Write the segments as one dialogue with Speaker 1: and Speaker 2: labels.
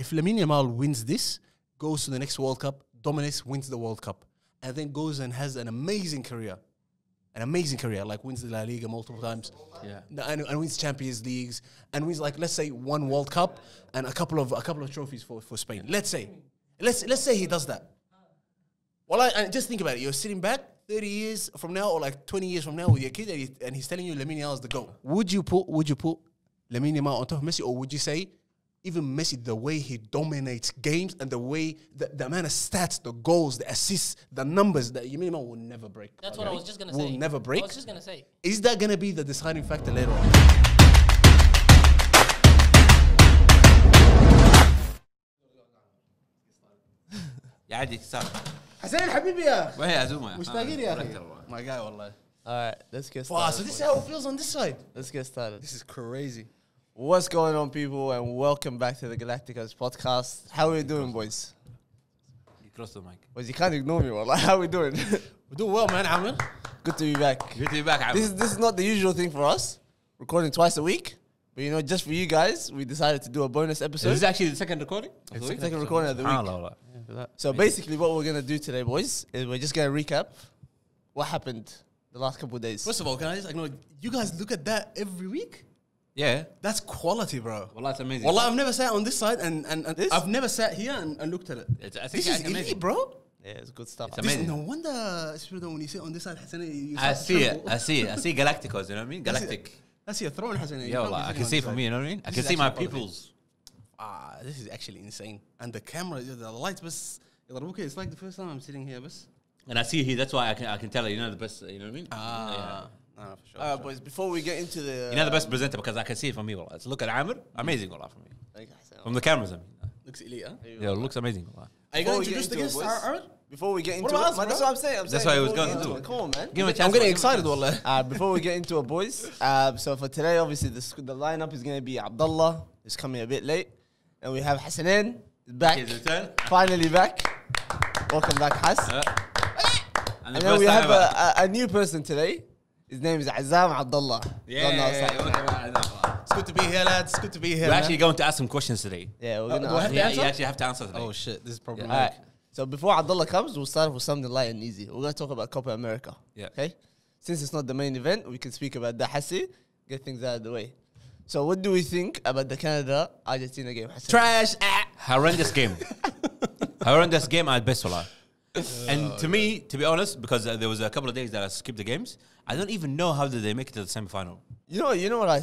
Speaker 1: if Lamine Yamal wins this, goes to the next World Cup, dominates, wins the World Cup, and then goes and has an amazing career, like wins the La Liga multiple times, and wins Champions Leagues, and wins like let's say one World Cup and a couple of trophies for Spain. Let's say he does that. Well, and just think about it. You're sitting back 30 years from now, or like 20 years from now, with your kid, and he's telling you Lamine Yamal is the GOAT. Would you put Lamine Yamal on top of Messi, or would you say even Messi, the way he dominates games and the way the amount of stats, the goals, the assists, the numbers that Lamine Yamal will never break?
Speaker 2: That's what I was just gonna say.
Speaker 1: Will never break.
Speaker 2: I was just gonna say.
Speaker 1: Is that gonna be the deciding factor later on?
Speaker 3: يا عادي صار
Speaker 1: حسين حبيبي يا
Speaker 3: وهي عزومه
Speaker 1: مشتاقين يا اخي. My guy والله.
Speaker 4: Alright, let's get
Speaker 1: Wow,
Speaker 4: started.
Speaker 1: so this is how it feels on this side.
Speaker 4: Let's get started.
Speaker 1: This is crazy.
Speaker 4: What's going on, people, and welcome back to the GalacticOz Podcast. How are we doing, boys?
Speaker 3: You close the mic.
Speaker 4: Boys, you can't ignore me, wallah. How are we doing?
Speaker 1: We're doing well, man, Amir.
Speaker 4: Good to be back.
Speaker 3: Good to be back.
Speaker 4: This is not the usual thing for us, recording twice a week. But you know, just for you guys, we decided to do a bonus episode.
Speaker 3: Is this actually the second recording?
Speaker 4: It's the second recording of the week. So basically, what we're gonna do today, boys, is we're just gonna recap what happened the last couple of days.
Speaker 1: First of all, can I just acknowledge, you guys look at that every week?
Speaker 3: Yeah.
Speaker 1: That's quality, bro.
Speaker 3: Wallah, it's amazing.
Speaker 1: Wallah, I've never sat on this side and
Speaker 4: This?
Speaker 1: I've never sat here and looked at it.
Speaker 3: I think
Speaker 1: This is
Speaker 3: amazing.
Speaker 1: elite, bro.
Speaker 4: Yeah, it's good stuff.
Speaker 3: It's amazing.
Speaker 1: No wonder, especially when you sit on this side, Hassan, you
Speaker 3: I
Speaker 1: start to
Speaker 3: see it.
Speaker 1: tremble.
Speaker 3: I see GalacticOz, you know what I mean?
Speaker 1: That's
Speaker 3: Galactic.
Speaker 1: That's your throne, Hassan.
Speaker 3: Yeah, wallah, I can see it from me, you know what I mean? I
Speaker 1: This
Speaker 3: can
Speaker 1: is
Speaker 3: see my
Speaker 1: actually quality.
Speaker 3: pupils.
Speaker 1: This is actually insane. And the camera, the lights, it's like the first time I'm sitting here, bus.
Speaker 3: And I see here, that's why I can tell you know the best, you know what I mean?
Speaker 1: For sure.
Speaker 4: Boys, before we get into the...
Speaker 3: You know the best presenter because I can see it from me, wallah. So look at Amir, amazing, wallah, from me. From the cameras, I mean.
Speaker 1: Looks elite, huh?
Speaker 3: Yeah, it looks amazing, wallah.
Speaker 1: Are you
Speaker 4: Before
Speaker 1: going
Speaker 4: we
Speaker 1: to
Speaker 4: get
Speaker 1: introduce the
Speaker 4: into it,
Speaker 1: guest,
Speaker 4: boys.
Speaker 1: Aaron?
Speaker 4: Before we get into
Speaker 1: What about
Speaker 4: it,
Speaker 1: us,
Speaker 4: man,
Speaker 1: bro?
Speaker 4: that's what I'm saying.
Speaker 3: That's what I was
Speaker 4: before we
Speaker 3: going
Speaker 4: get
Speaker 3: to
Speaker 4: into
Speaker 3: do.
Speaker 4: it, come on, man.
Speaker 3: Give him a chance.
Speaker 1: I'm getting excited, wallah.
Speaker 4: Before we get into it, boys, so for today, obviously, the lineup is going to be Abdullah, who's coming a bit late. And we have Hassanin, back.
Speaker 3: His return.
Speaker 4: Finally back. Welcome back, Hass.
Speaker 3: And
Speaker 4: And then we have a new person today. His name is Azam Abdullah.
Speaker 1: It's good to be here, lads. It's good to be here.
Speaker 3: We're actually going to ask some questions today.
Speaker 4: Yeah, we're going
Speaker 1: do I
Speaker 4: to
Speaker 1: have to
Speaker 3: You
Speaker 1: answer?
Speaker 3: actually have to answer today.
Speaker 1: Oh, shit. This is problematic.
Speaker 4: All right. So before Abdullah comes, we'll start with something light and easy. We're going to talk about Copa America.
Speaker 3: Yeah.
Speaker 4: Okay? Since it's not the main event, we can speak about the Hassi, get things out of the way. So what do we think about the Canada-Argentina game, Hassan?
Speaker 1: Trash.
Speaker 3: Horrendous game. Horrendous game at best, wallah. And to me, to be honest, because there was a couple of days that I skipped the games, I don't even know how did they make it to the semi-final.
Speaker 4: You know what I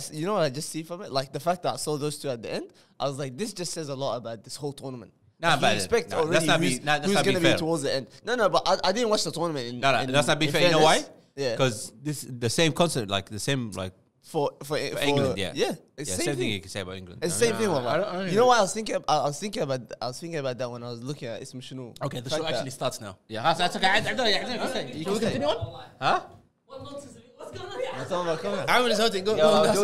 Speaker 4: just see from it? Like the fact that I saw those two at the end, I was like, this just says a lot about this whole tournament.
Speaker 3: Nah,
Speaker 4: Like,
Speaker 3: but
Speaker 4: you expect
Speaker 3: nah,
Speaker 4: already
Speaker 3: that's not
Speaker 4: who's
Speaker 3: not
Speaker 4: going to
Speaker 3: being
Speaker 4: be
Speaker 3: fair.
Speaker 4: towards the end. No, but I didn't watch the tournament.
Speaker 3: No, that's not being fair. You know why?
Speaker 4: Yeah.
Speaker 3: Because the same concept, like the same, like
Speaker 4: For
Speaker 3: England, yeah.
Speaker 4: Yeah.
Speaker 3: yeah,
Speaker 4: It's
Speaker 3: same thing you can say about England.
Speaker 4: It's the same thing,
Speaker 1: I
Speaker 4: wallah.
Speaker 1: don't
Speaker 4: You know what I was thinking? I was thinking about that when I was looking at Ism Shunu.
Speaker 1: Okay, the show actually starts now.
Speaker 3: Yeah, that's okay.
Speaker 1: You can continue on.
Speaker 3: Huh?
Speaker 2: What nonsense? What's going on here?
Speaker 4: That's all about comment.
Speaker 1: Aaron is hurting. Go on that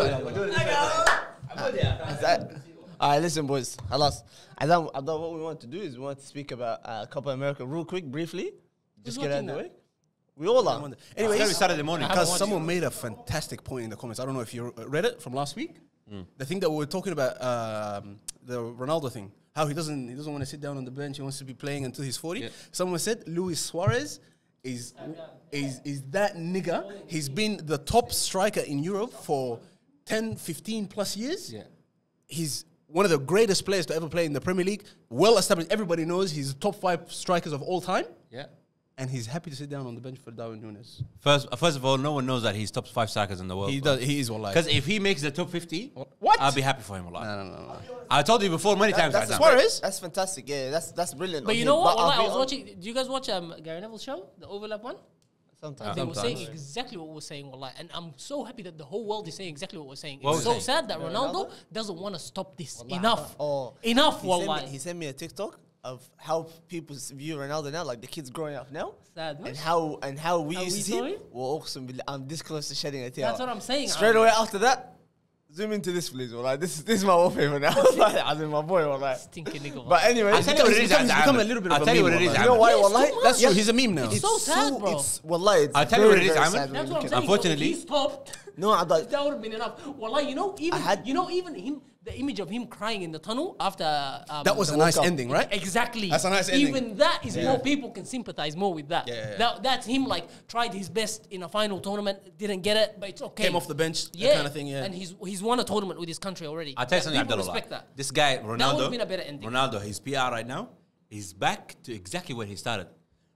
Speaker 1: side.
Speaker 4: All right, listen, boys. Alas, Azam, what we want to do is we want to speak about Copa America real quick, briefly. Just get out of the way. We all are.
Speaker 1: Anyways,
Speaker 3: It's Saturday morning.
Speaker 1: because someone made a fantastic point in the comments. I don't know if you read it from last week. The thing that we were talking about, the Ronaldo thing, how he doesn't want to sit down on the bench. He wants to be playing until he's 40.
Speaker 3: Yeah.
Speaker 1: Someone said Luis Suarez is that nigga. He's been the top striker in Europe for 10, 15 plus years.
Speaker 3: Yeah.
Speaker 1: He's one of the greatest players to ever play in the Premier League. Well established. Everybody knows he's top 5 strikers of all time.
Speaker 3: Yeah.
Speaker 1: And he's happy to sit down on the bench for Darwin Núñez.
Speaker 3: First of all, no one knows that he's top 5 strikers in the world.
Speaker 1: He does. He is wallahi.
Speaker 3: Because if he makes the top 50,
Speaker 1: What?
Speaker 3: I'll be happy for him a lot.
Speaker 1: No.
Speaker 3: I told you before many times.
Speaker 4: That's
Speaker 3: Azam.
Speaker 1: Suarez?
Speaker 4: That's fantastic. Yeah, that's brilliant.
Speaker 2: But
Speaker 4: of
Speaker 2: you
Speaker 4: him.
Speaker 2: know what?
Speaker 4: I'll
Speaker 2: Wallah,
Speaker 4: be
Speaker 2: I was
Speaker 4: hon-
Speaker 2: watching. Do you guys watch Gary Neville's show, the Overlap one?
Speaker 4: Sometimes.
Speaker 2: They were saying exactly what we're saying, wallah. And I'm so happy that the whole world is saying exactly what we're saying.
Speaker 3: What
Speaker 2: It's
Speaker 3: was
Speaker 2: so
Speaker 3: it?
Speaker 2: sad that Ronaldo doesn't want to stop this.
Speaker 4: Wallah,
Speaker 2: Enough.
Speaker 4: oh.
Speaker 2: Enough,
Speaker 4: He
Speaker 2: wallah.
Speaker 4: sent me a TikTok of how people view Ronaldo now, like the kids growing up now,
Speaker 2: Sad, man.
Speaker 4: and how we
Speaker 2: How
Speaker 4: used
Speaker 2: we
Speaker 4: to
Speaker 2: saw
Speaker 4: see.
Speaker 2: it?
Speaker 4: Well, I'm this close to shedding a tear.
Speaker 2: That's what I'm saying.
Speaker 4: Straight away after that, zoom into this, please. Well, like, this is my wallpaper now. As in my boy, well,
Speaker 2: Stinking nigga.
Speaker 4: But anyway,
Speaker 3: I'll tell you what it is.
Speaker 1: He's become
Speaker 3: Azam.
Speaker 1: a little bit
Speaker 3: I'll
Speaker 1: of a
Speaker 3: tell you
Speaker 1: meme,
Speaker 3: what it is.
Speaker 1: wallah.
Speaker 4: you know
Speaker 3: Azam.
Speaker 4: why?
Speaker 2: Yes,
Speaker 4: Wallahi,
Speaker 2: come on.
Speaker 1: That's
Speaker 4: yeah,
Speaker 1: true. He's a meme now.
Speaker 2: It's so sad, bro.
Speaker 4: Wallahi, it's
Speaker 3: I'll tell you what it
Speaker 4: very,
Speaker 3: is,
Speaker 4: very
Speaker 3: Ahmed.
Speaker 4: sad when
Speaker 2: That's
Speaker 4: you
Speaker 2: what I'm
Speaker 4: look
Speaker 2: saying.
Speaker 4: at
Speaker 3: Unfortunately-
Speaker 2: He stopped.
Speaker 4: No, I thought
Speaker 2: That would have been enough. Wallah, even him, the image of him crying in the tunnel after
Speaker 1: That was
Speaker 4: the
Speaker 1: a nice
Speaker 4: World Cup.
Speaker 1: ending, right?
Speaker 2: Exactly.
Speaker 1: That's a nice ending.
Speaker 2: Even that is more people can sympathize more with that. That's him like tried his best in a final tournament, didn't get it, but it's okay.
Speaker 1: Came off the bench, that kind of thing, yeah.
Speaker 2: And he's won a tournament with his country already.
Speaker 3: I'll tell you something,
Speaker 2: People
Speaker 3: Abdullah.
Speaker 2: respect that.
Speaker 3: This guy,
Speaker 2: That would
Speaker 3: Ronaldo,
Speaker 2: have been a better ending.
Speaker 3: Ronaldo, his PR right now, he's back to exactly where he started.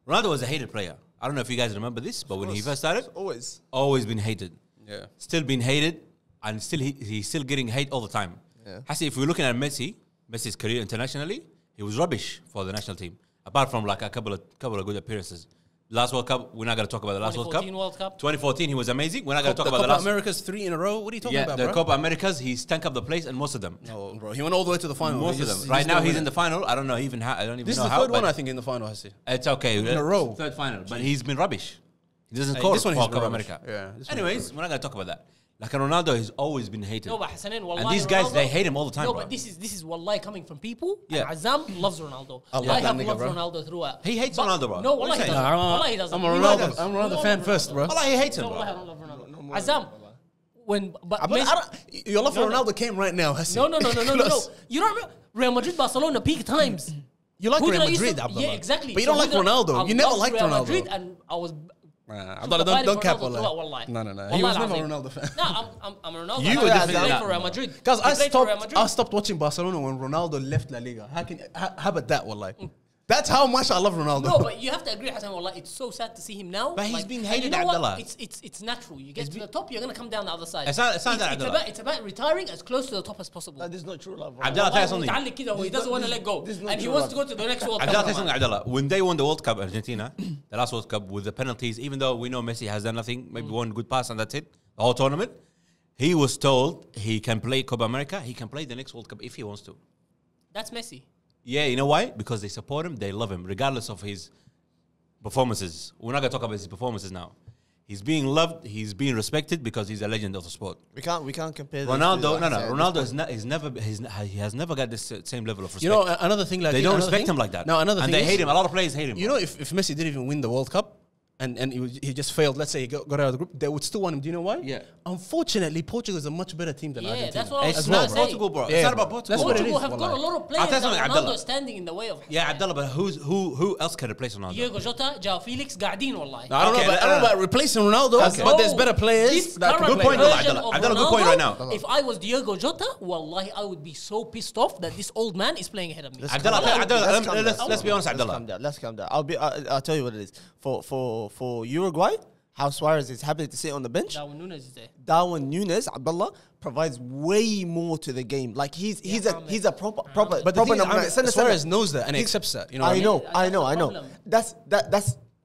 Speaker 3: Ronaldo was a hated player. I don't know if you guys remember this, but when he first started, always been hated.
Speaker 1: Yeah.
Speaker 3: Still been hated, and still he's still getting hate all the time.
Speaker 4: Yeah.
Speaker 3: Actually, if we're looking at Messi's career internationally, he was rubbish for the national team. Apart from like a couple of good appearances. Last World Cup, we're not going to talk about the last World Cup. 2014, he was amazing. We're not going to talk about the last.
Speaker 1: Copa Americas 3 in a row. What are you talking about,
Speaker 3: the
Speaker 1: bro?
Speaker 3: Copa Americas, he stank up the place and most of them.
Speaker 1: No, bro. He went all the way to the final.
Speaker 3: Most of them. Right now, he's in the final. I don't know even how. I don't even
Speaker 1: This
Speaker 3: know
Speaker 1: is the
Speaker 3: how.
Speaker 1: third one, I think, in the final, Hassi.
Speaker 3: It's okay.
Speaker 1: In a row.
Speaker 3: Third final. But he's been rubbish. He doesn't
Speaker 1: Hey,
Speaker 3: score
Speaker 1: this one
Speaker 3: for
Speaker 1: he's been
Speaker 3: Copa
Speaker 1: rubbish.
Speaker 3: America.
Speaker 1: Yeah, this one
Speaker 3: Anyways, we're not going to talk about that. Like Ronaldo, he's always been hated.
Speaker 2: No, but Hassanin, wallahi,
Speaker 3: And these guys,
Speaker 2: Ronaldo,
Speaker 3: they hate him all the time,
Speaker 2: No,
Speaker 3: bro.
Speaker 2: but this is wallahi coming from people.
Speaker 3: Yeah.
Speaker 2: And Azam loves Ronaldo.
Speaker 1: I love
Speaker 2: I
Speaker 1: that
Speaker 2: have
Speaker 1: nigga,
Speaker 2: loved
Speaker 1: bro.
Speaker 2: Ronaldo throughout.
Speaker 3: He hates
Speaker 2: But-
Speaker 3: Ronaldo, bro.
Speaker 2: No,
Speaker 3: What
Speaker 2: wallahi
Speaker 3: you
Speaker 2: he
Speaker 3: saying?
Speaker 2: doesn't. Wallahi he doesn't.
Speaker 1: I'm a
Speaker 2: He
Speaker 1: Ronaldo,
Speaker 2: does.
Speaker 1: I'm a
Speaker 2: We
Speaker 1: Ronaldo
Speaker 2: all
Speaker 1: fan
Speaker 2: love
Speaker 1: first, bro.
Speaker 2: Ronaldo.
Speaker 3: Allah, he hates him,
Speaker 2: No,
Speaker 3: bro.
Speaker 2: wallahi I don't love Ronaldo. Azam, but
Speaker 1: I don't, your love for
Speaker 2: No, no.
Speaker 1: Ronaldo came right now, Hassi.
Speaker 2: No.
Speaker 1: Close.
Speaker 2: You don't remember Real Madrid, Barcelona peak times.
Speaker 1: You like
Speaker 2: Who did
Speaker 1: Real
Speaker 2: I used
Speaker 1: Madrid,
Speaker 2: to-
Speaker 1: Abdullah.
Speaker 2: Yeah, exactly.
Speaker 1: But you don't like Ronaldo. You never
Speaker 2: loved
Speaker 1: liked
Speaker 2: Real
Speaker 1: Ronaldo.
Speaker 2: Madrid, and I was.
Speaker 1: Abdullah, don't cap,
Speaker 2: Wallahi.
Speaker 1: wallahi. No. He
Speaker 2: Wallahi
Speaker 1: was never a
Speaker 2: al-azim.
Speaker 1: Ronaldo fan.
Speaker 2: No, I'm a Ronaldo.
Speaker 3: You
Speaker 2: fan.
Speaker 3: were
Speaker 2: He
Speaker 3: definitely
Speaker 2: played
Speaker 3: not.
Speaker 2: for Real Madrid.
Speaker 1: Guys,
Speaker 2: He played for Real Madrid.
Speaker 1: I stopped watching Barcelona when Ronaldo left La Liga. How about that, wallahi? That's how much I love Ronaldo.
Speaker 2: No, but you have to agree, Hassan. Wallah, it's so sad to see him now.
Speaker 3: But he's been
Speaker 2: and
Speaker 3: hated,
Speaker 2: you know what?
Speaker 3: Abdullah.
Speaker 2: It's natural. You get to the top, you're gonna come down the other side.
Speaker 3: It's not that, Abdullah.
Speaker 2: It's about retiring as close to the top as possible.
Speaker 4: That is not true love. bro.
Speaker 3: Abdullah, tell you something.
Speaker 2: متعلق كده, he doesn't want to let go,
Speaker 4: this is not
Speaker 2: and he
Speaker 4: true,
Speaker 2: wants to
Speaker 4: love.
Speaker 2: go to the next World Cup.
Speaker 3: Abdullah, tell you something, Abdullah. When they won the World Cup, Argentina, the last World Cup with the penalties, even though we know Messi has done nothing, maybe one good pass and that's it, the whole tournament, he was told he can play Copa America, he can play the next World Cup if he wants to.
Speaker 2: That's Messi.
Speaker 3: Yeah, you know why? Because they support him, they love him, regardless of his performances. We're not going to talk about his performances now. He's being loved, he's being respected because he's a legend of the sport.
Speaker 4: We can't compare.
Speaker 3: Ronaldo, he has never got this same level of respect.
Speaker 1: You know, another thing like
Speaker 3: they don't respect him like that.
Speaker 1: No, another
Speaker 3: and
Speaker 1: thing
Speaker 3: they hate him. A lot of players hate him.
Speaker 1: You know, if Messi didn't even win the World Cup and he just failed, let's say he got out of the group, they would still want him. Do you know why?
Speaker 3: Yeah.
Speaker 1: Unfortunately, Portugal is a much better team than Argentina.
Speaker 2: That's what I was
Speaker 3: It's
Speaker 2: gonna
Speaker 3: not
Speaker 2: say.
Speaker 3: Portugal, bro.
Speaker 1: Yeah,
Speaker 3: It's not
Speaker 1: bro.
Speaker 3: about Portugal.
Speaker 1: That's what it
Speaker 2: Portugal
Speaker 1: is,
Speaker 2: have got a
Speaker 1: wallahi.
Speaker 2: lot of
Speaker 3: I'll
Speaker 2: players
Speaker 3: tell you
Speaker 2: that
Speaker 3: something,
Speaker 2: Ronaldo
Speaker 3: Abdullah.
Speaker 2: standing in the way of.
Speaker 3: Yeah, Abdullah, but who else can replace Ronaldo?
Speaker 2: Diego Jota, João Felix, قاعدين والله.
Speaker 1: No, I don't
Speaker 3: Okay,
Speaker 1: know about replacing Ronaldo, but there's better players.
Speaker 2: This
Speaker 1: that
Speaker 2: current
Speaker 1: could
Speaker 3: Good point,
Speaker 1: play.
Speaker 2: version
Speaker 3: Abdullah.
Speaker 2: of
Speaker 3: I've done a good point
Speaker 2: Ronaldo,
Speaker 3: right now.
Speaker 2: If I was Diego Jota, wallahi, I would be so pissed off that this old man is playing ahead of me.
Speaker 3: Let's be honest, Abdullah.
Speaker 4: Let's calm down. I'll tell you what it is. For Uruguay, how Suarez is happy to sit on the bench.
Speaker 2: Darwin Núñez is there.
Speaker 4: Darwin Núñez, Abdullah, provides way more to the game. Like he's a proper
Speaker 1: But the thing is, Suarez knows that and he accepts that. You know, what
Speaker 4: I know.
Speaker 2: problem.
Speaker 4: That's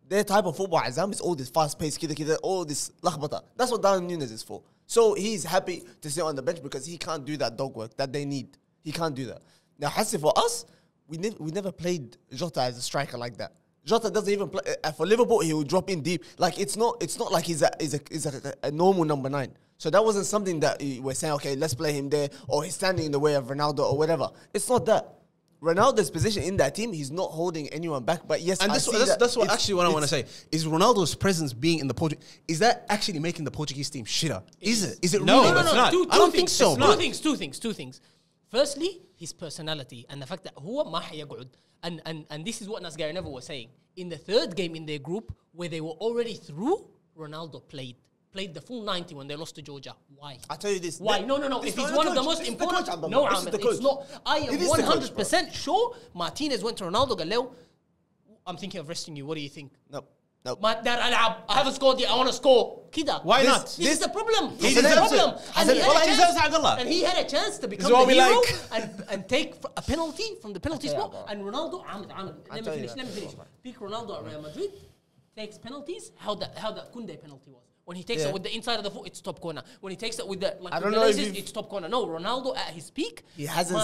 Speaker 4: their type of football. Azam is all this fast paced, all this lakhbata. That's what Darwin Núñez is for. So he's happy to sit on the bench because he can't do that dog work that they need. He can't do that. Now, Hassi, for us, we never played Jota as a striker like that. Jota doesn't even play for Liverpool. He will drop in deep. Like it's not like he's a normal number 9. So that wasn't something that we're saying. Okay, let's play him there, or he's standing in the way of Ronaldo or whatever. It's not that. Ronaldo's position in that team, he's not holding anyone back. But yes,
Speaker 1: and that's what actually what I want to say is Ronaldo's presence being in the Portugal. Is that actually making the Portuguese team shitter? Is it? Is it
Speaker 3: No,
Speaker 1: really?
Speaker 3: it's not.
Speaker 1: I don't think so.
Speaker 2: Two things. Firstly, his personality and the fact that هو ما حيقعد. And this is what Nasgari Never was saying. In the third game in their group, where they were already through, Ronaldo played the full 90 when they lost to Georgia. Why?
Speaker 4: I tell you this.
Speaker 2: Why? No. If he's one of the most important, no, Ahmed, it's not. I am 100% sure Martinez went to Ronaldo. قال له, I'm thinking of resting you. What do you think?
Speaker 4: No.
Speaker 2: ما أقدر ألعب. I haven't scored yet. I want to score. كده.
Speaker 3: Why not?
Speaker 2: This is the problem.
Speaker 3: He
Speaker 2: This is the
Speaker 3: deserves it.
Speaker 2: problem.
Speaker 3: He deserves it, Abdullah.
Speaker 2: And he had a chance to become
Speaker 1: what
Speaker 2: the
Speaker 1: we
Speaker 2: hero
Speaker 1: like.
Speaker 2: and take a penalty from the penalty
Speaker 4: Okay,
Speaker 2: spot.
Speaker 4: Abdullah.
Speaker 2: And Ronaldo, Ahmed, let me finish. Pick Ronaldo at Real Madrid, takes penalties. How that Koundé penalty was. When he takes it with the inside of the foot, it's top corner. When he takes it with the
Speaker 4: I don't know if
Speaker 2: it's top corner. No, Ronaldo at his peak.
Speaker 4: He hasn't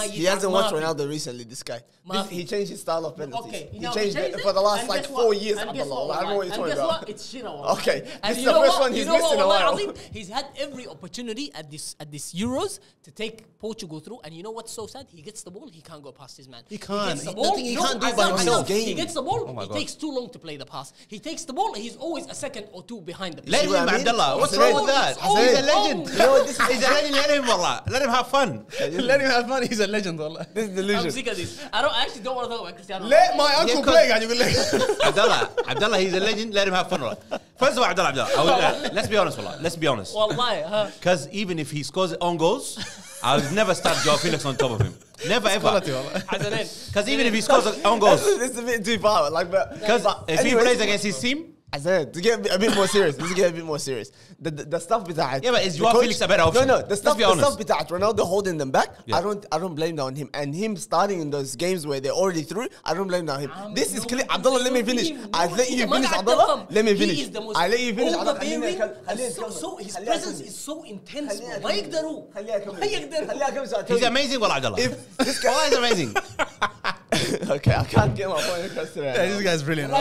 Speaker 4: watched Ronaldo recently, this guy. He changed his style of penalties.
Speaker 2: Okay,
Speaker 4: he changed it for the last like 4 years. I don't know what you're talking about.
Speaker 2: It's shit.
Speaker 4: Okay,
Speaker 2: And
Speaker 4: this is the first one he's missed in a while.
Speaker 2: He's had every opportunity at this Euros to take Portugal through, and you know what's so sad? He gets the ball, he can't go past his man.
Speaker 1: He can't.
Speaker 2: He gets the
Speaker 1: He-
Speaker 2: ball.
Speaker 1: nothing he can't do by himself.
Speaker 2: He gets the ball.
Speaker 1: my
Speaker 2: He
Speaker 1: God.
Speaker 2: takes too long to play the pass. He takes the ball. He's always a second or two behind the
Speaker 3: Let
Speaker 2: player.
Speaker 3: him, Abdullah. What's
Speaker 4: Hassan,
Speaker 3: wrong with that?
Speaker 2: oh,
Speaker 3: He's a
Speaker 2: oh.
Speaker 3: legend.
Speaker 4: You know what, this
Speaker 3: He's a legend. Let him, wallah. Let him have fun.
Speaker 1: Let him have fun. He's a legend, wallah.
Speaker 4: is the
Speaker 2: I'm
Speaker 4: illusion.
Speaker 2: sick of this. I actually don't want to talk about Cristiano.
Speaker 1: Let my uncle play, guys. You can
Speaker 3: Abdullah, he's a legend. Let him have fun, wallah. First of all, Abdullah. Let's be honest, wallah. Let's be honest.
Speaker 2: Wallahi, huh?
Speaker 3: Because even if he scores own goals, I would never start Joao Felix on top of him. Never ever. Because even if he scores own goals,
Speaker 4: This is a bit too far. Like,
Speaker 3: because if he plays against his team,
Speaker 4: I said to get a bit more serious. Let's get a bit more serious. The stuff with that.
Speaker 3: Yeah, but is Joao Felix a better option?
Speaker 4: No, the stuff
Speaker 3: Let's be honest.
Speaker 4: with that Ronaldo holding them back.
Speaker 3: Yeah.
Speaker 4: I don't blame that on him. And him starting in those games where they're already through. I don't blame that on him. This is clear. Abdullah, let me finish. I let you finish, Abdullah. Let me finish. I let you finish.
Speaker 2: So his presence is so intense. ما يقدروا.
Speaker 3: He's amazing, wallah, Abdullah.
Speaker 4: If this guy
Speaker 3: Wallah, he's amazing.
Speaker 4: okay, I can't get my point across today.
Speaker 1: This guy's brilliant.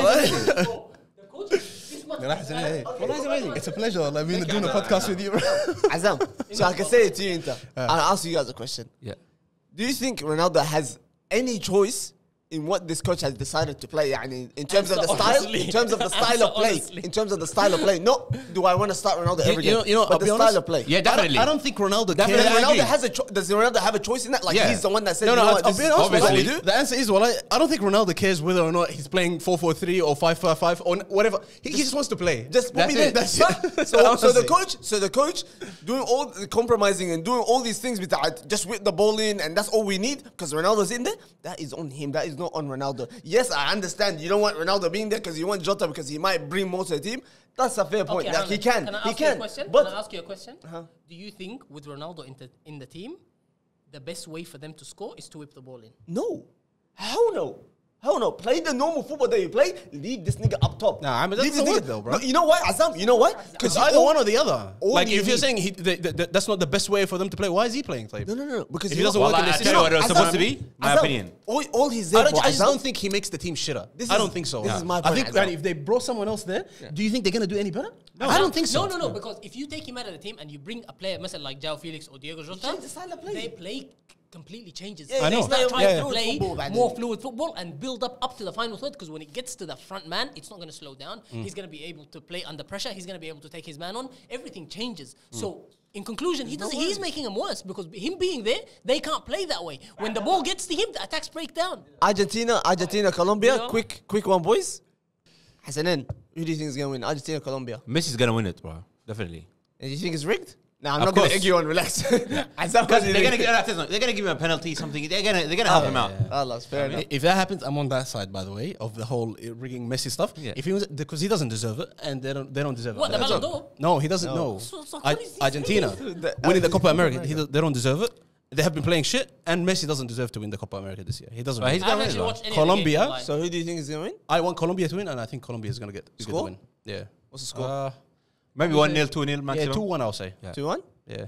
Speaker 1: It's a pleasure. I've been doing a podcast with you, bro.
Speaker 4: Azam, so I can say it to you, Inter. I'll ask you guys a question.
Speaker 3: Yeah.
Speaker 4: Do you think Ronaldo has any choice in what this coach has decided to play? In terms of the style, in terms of the style of play, in terms of the style of play. No, do I want to start Ronaldo every game?
Speaker 1: You know,
Speaker 4: but
Speaker 1: I'll
Speaker 4: the
Speaker 1: be
Speaker 4: style
Speaker 1: honest.
Speaker 4: of play.
Speaker 3: Yeah, definitely.
Speaker 1: I don't think Ronaldo
Speaker 3: Definitely.
Speaker 1: cares.
Speaker 3: I agree.
Speaker 4: Does Ronaldo have a choice in that? Like
Speaker 3: Yeah.
Speaker 4: he's the one that said,
Speaker 1: No,
Speaker 4: you know what,
Speaker 1: I'll
Speaker 4: this
Speaker 1: be
Speaker 4: is
Speaker 1: honest.
Speaker 4: what we
Speaker 3: obviously.
Speaker 4: do.
Speaker 1: The answer is, well, I don't think Ronaldo cares whether or not he's playing 4-4-3 or 5-5-5 or whatever. He just wants to play.
Speaker 4: Just put me there.
Speaker 1: That's
Speaker 4: But-
Speaker 1: it.
Speaker 4: So the coach doing all the compromising and doing all these things with that, just whip the ball in, and that's all we need because Ronaldo's in there. That is on him. That is not on Ronaldo. Yes, I understand. You don't want Ronaldo being there because you want Jota because he might bring more to the team. That's a fair point.
Speaker 2: Okay,
Speaker 4: Like, he can.
Speaker 2: Can I
Speaker 4: He
Speaker 2: ask you a
Speaker 4: can.
Speaker 2: question?
Speaker 4: But
Speaker 2: Can I ask you a question? Do you think with Ronaldo in the team, the best way for them to score is to whip the ball in?
Speaker 4: no. Hell no. Hell no. Play the normal football that you play. Leave this nigga up top.
Speaker 1: Nah, I mean, that
Speaker 4: Leave
Speaker 1: doesn't
Speaker 4: this
Speaker 1: work
Speaker 4: nigga-
Speaker 1: though, bro.
Speaker 4: No, you know why, Azam? You know why?
Speaker 1: It's either one or the other.
Speaker 4: all
Speaker 1: Like,
Speaker 4: you
Speaker 1: if you're
Speaker 4: need-
Speaker 1: saying that's not the best way for them to play, why is he playing?
Speaker 4: No. Because
Speaker 1: If
Speaker 4: you
Speaker 1: he doesn't
Speaker 4: know-
Speaker 1: work in
Speaker 3: Wallah,
Speaker 1: the
Speaker 3: I
Speaker 1: system,
Speaker 3: tell you what it was
Speaker 4: Azam,
Speaker 3: supposed to be. My
Speaker 4: Azam,
Speaker 3: opinion.
Speaker 4: All he's there for,
Speaker 1: I just
Speaker 4: Azam,
Speaker 1: don't think he makes the team shitter.
Speaker 4: This
Speaker 1: I
Speaker 4: is-
Speaker 1: don't think so.
Speaker 4: this is my
Speaker 1: I
Speaker 4: point,
Speaker 1: think
Speaker 4: Azam.
Speaker 1: that if they brought someone else there, do you think they're gonna do any better? No, I don't think so.
Speaker 2: No, because if you take him out of the team and you bring a player, like Joao Felix or Diego Jota,
Speaker 4: change the style of play.
Speaker 2: they play completely changes.
Speaker 4: Yeah,
Speaker 1: I know.
Speaker 2: They start trying
Speaker 1: Yeah.
Speaker 2: to play
Speaker 4: Football, man.
Speaker 2: more fluid football and build up to the final third because when it gets to the front man, it's not going to slow down. He's going to be able to play under pressure. He's going to be able to take his man on. Everything changes. So in conclusion, he's making them worse because him being there, they can't play that way. When the ball gets to him, the attacks break down.
Speaker 4: Argentina, Colombia.
Speaker 2: You know?
Speaker 4: Quick one, boys. Hassanin, who do you think is going to win? Argentina, Colombia.
Speaker 3: Messi's gonna win it, bro. Definitely.
Speaker 4: And you think it's rigged? No, I'm
Speaker 3: Of
Speaker 4: not going to
Speaker 3: course.
Speaker 4: egg you on. Relax.
Speaker 3: Because they're gonna give him a penalty, something. They're gonna help him out.
Speaker 4: Allah, fair enough.
Speaker 1: If that happens, I'm on that side, by the way, of the whole rigging Messi stuff.
Speaker 3: Yeah.
Speaker 1: If he was, because he doesn't deserve it, and they don't deserve
Speaker 2: What,
Speaker 1: it.
Speaker 2: the Ballon d'Or?
Speaker 1: No, he doesn't. No,
Speaker 2: So what is this
Speaker 1: Argentina winning the Copa America, they don't deserve it. They have been playing shit, and Messi doesn't deserve to win the Copa America this year. He doesn't.
Speaker 3: But he's
Speaker 2: I haven't
Speaker 3: gonna
Speaker 2: actually
Speaker 3: win.
Speaker 2: watched any of the
Speaker 1: Colombia,
Speaker 2: games online.
Speaker 4: So who do you think is going to win?
Speaker 1: I want Colombia to win, and I think Colombia is gonna get the
Speaker 4: Score?
Speaker 1: win. Yeah.
Speaker 4: What's the score?
Speaker 3: Maybe 1-0, 2-0
Speaker 1: Yeah,
Speaker 3: maximum.
Speaker 1: 2-1, I'll say.
Speaker 3: Yeah.
Speaker 4: 2-1?
Speaker 1: Yeah.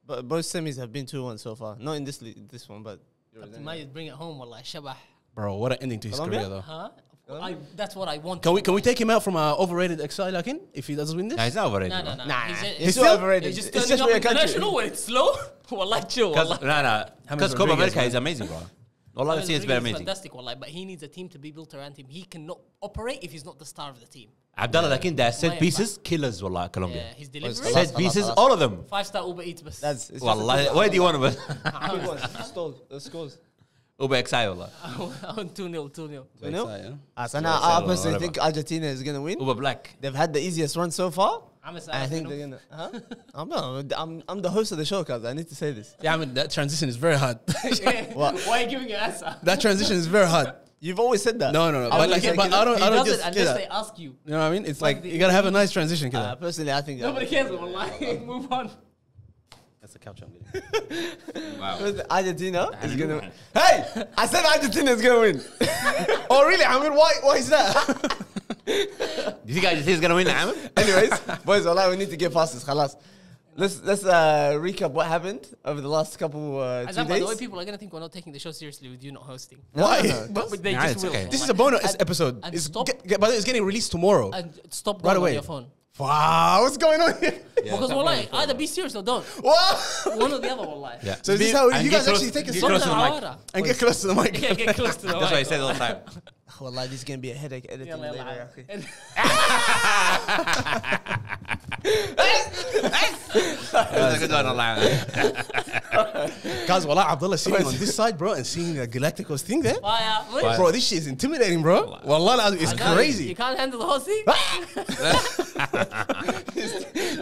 Speaker 4: But both semis have been 2-1 so far. Not in this one, but...
Speaker 2: Captain Mayed bring it home, wallah, shabah.
Speaker 1: Bro, what an ending to his
Speaker 4: Colombia?
Speaker 1: career, though.
Speaker 2: Huh? That's what I want.
Speaker 1: Can we take him out from our overrated XI like in if he doesn't win this?
Speaker 3: Nah, he's not overrated.
Speaker 2: No.
Speaker 3: bro.
Speaker 4: Nah,
Speaker 2: He's
Speaker 4: it's still
Speaker 1: still-
Speaker 4: overrated.
Speaker 2: He's just
Speaker 4: It's
Speaker 2: turning
Speaker 4: just
Speaker 2: up
Speaker 4: for your country.
Speaker 2: international when it's slow. Wallah, chill. Wallah.
Speaker 3: Because Copa America is amazing, bro. All I see is very amazing.
Speaker 2: Fantastic, wallah, but he needs a team to be built around him. He cannot operate if he's not the star of the team.
Speaker 3: Abdullah, like in there, set
Speaker 2: Why,
Speaker 3: pieces, killers, wallah, Colombia.
Speaker 2: Yeah, his delivery.
Speaker 3: Set pieces, all of them.
Speaker 2: 5-star Uber Eats, but
Speaker 4: That's... it's
Speaker 3: Wallah, why do you want to?
Speaker 4: Quick one. The scores.
Speaker 3: Uber XI, wallah.
Speaker 2: 2-0.
Speaker 4: 2-0? I
Speaker 3: Whatever.
Speaker 4: personally think Argentina is going to win.
Speaker 3: Uber Black.
Speaker 4: They've had the easiest run so far.
Speaker 2: I'm a
Speaker 4: I think they're going to... Huh? I'm the host of the show, cuz. I need to say this.
Speaker 1: Yeah, I mean, that transition is very hard.
Speaker 2: Why are you giving your answer?
Speaker 1: That transition is very hard.
Speaker 4: You've always said that.
Speaker 1: No. But like,
Speaker 2: He
Speaker 1: but I don't
Speaker 2: does
Speaker 1: just
Speaker 2: it
Speaker 1: get
Speaker 2: unless
Speaker 1: that.
Speaker 2: they ask you.
Speaker 1: You know what I mean? It's like you gotta have a nice transition. Kid.
Speaker 4: Personally, I think...
Speaker 2: Nobody cares, wallah. Move on.
Speaker 1: That's the couch I'm getting.
Speaker 3: Wow.
Speaker 4: Argentina is going to... Hey! I said Argentina is going to win. Oh, really? I mean, why is that?
Speaker 3: Do you think Argentina's gonna win, Ahmed?
Speaker 4: Anyways, boys, we need to get past this. Khalas. Let's recap what happened over the last couple 2
Speaker 2: Azam, by the way,
Speaker 4: days.
Speaker 2: people are going to think we're not taking the show seriously with you not hosting.
Speaker 1: Why?
Speaker 2: But they
Speaker 3: Nah,
Speaker 2: just
Speaker 3: it's
Speaker 2: will.
Speaker 3: okay.
Speaker 1: This is a bonus episode.
Speaker 2: and
Speaker 1: It's
Speaker 2: stop-
Speaker 1: by the way, it's getting released tomorrow.
Speaker 2: And stop
Speaker 1: Right
Speaker 2: going
Speaker 1: away.
Speaker 2: on your phone.
Speaker 1: Wow, what's going on here?
Speaker 2: Because wallah, either be serious or don't.
Speaker 1: Wow.
Speaker 2: One or the other, wallah.
Speaker 3: Yeah.
Speaker 1: So is this how
Speaker 3: And
Speaker 1: you
Speaker 3: get
Speaker 1: guys
Speaker 3: close-
Speaker 1: actually take a
Speaker 3: get
Speaker 1: song
Speaker 3: close to the mic.
Speaker 2: Awara.
Speaker 1: and get close to the mic?
Speaker 2: Yeah, get close to the
Speaker 3: That's what I
Speaker 2: mic,
Speaker 3: said all the
Speaker 2: wallah.
Speaker 3: time.
Speaker 4: Wallah, this is going to be a headache editing
Speaker 2: Yalla,
Speaker 4: later.
Speaker 2: yalla.
Speaker 4: akhi.
Speaker 3: That's a good one, Allah.
Speaker 1: Guys, wallah, Abdullah sitting on this side, bro, and seeing the Galacticos thing there.
Speaker 2: Fire.
Speaker 1: Bro, this shit is intimidating, bro. Wallah, it's crazy.
Speaker 2: You can't handle the whole thing.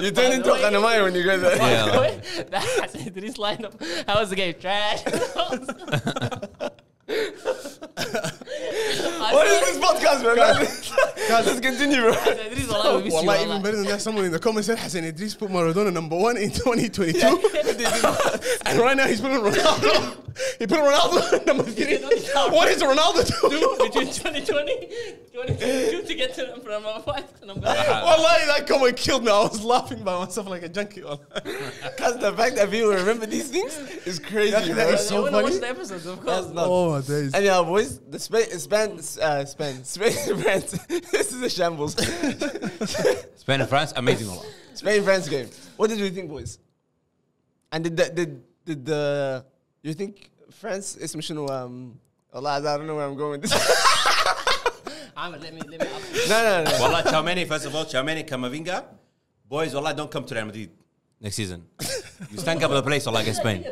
Speaker 4: You turn into a Kanamai when you go there.
Speaker 3: Yeah.
Speaker 2: That's this lineup. How was the game? Trash.
Speaker 4: What is this podcast, man? Guys, let's continue, bro.
Speaker 1: Wallah, even better than that, someone in the comments said Hassan Idris put Maradona number 1 in 2022. And right now he's putting Ronaldo. He put Ronaldo number 3. What is Ronaldo doing?
Speaker 2: Between 2020 2022 to get to from number 5 to number 3.
Speaker 1: Wallahi, that comment killed me. I was laughing by myself like a junkie.
Speaker 4: Because the fact that people remember these things is crazy,
Speaker 1: That
Speaker 4: bro.
Speaker 1: is so funny.
Speaker 2: Watch the episodes, of course.
Speaker 4: That's nuts.
Speaker 1: Oh my days.
Speaker 4: Anyhow, boys, the Spain, France. This is a shambles.
Speaker 3: Spain and France, amazing, Allah.
Speaker 4: Spain France game. What did you think, boys? And did you think France is Allah, I don't know where I'm going with this.
Speaker 2: Ahmed, let me
Speaker 4: No.
Speaker 3: Wallah, Tchouameni, first of all, Tchouameni, Camavinga. Boys, wallah, don't come to Real Madrid next season. You stank up the place, wallah, against Spain.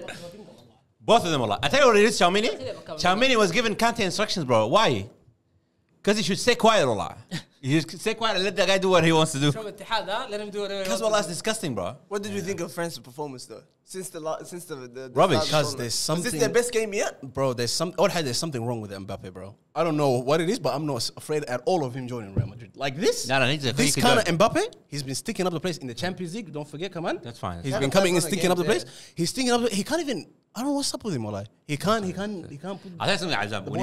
Speaker 3: Both of them, wallah. I tell you what it is, Tchouameni. Tchouameni was given Kante instructions, bro. Why? Because he should stay quiet, wallah. He should stay quiet and let the guy do what he wants to do.
Speaker 2: Let him do whatever.
Speaker 3: Because wallah, it's disgusting, bro.
Speaker 4: What did you think of France's performance, though? Since the
Speaker 3: Rubbish.
Speaker 1: Because there's something.
Speaker 4: Is this their best game yet?
Speaker 1: Bro, there's something wrong with Mbappe, bro. I don't know what it is, but I'm not afraid at all of him joining Real Madrid. Like this,
Speaker 3: No,
Speaker 1: this kind of Mbappe, he's been sticking up the place in the Champions League. Don't forget, come on.
Speaker 3: That's fine.
Speaker 1: He's
Speaker 4: Yeah,
Speaker 1: been
Speaker 4: the
Speaker 1: coming in,
Speaker 4: first one
Speaker 1: sticking up the
Speaker 4: against,
Speaker 1: place. He's sticking up. He can't even. I don't know what's up with him, wallah. He can't put.
Speaker 3: I'll tell you something, Azam. When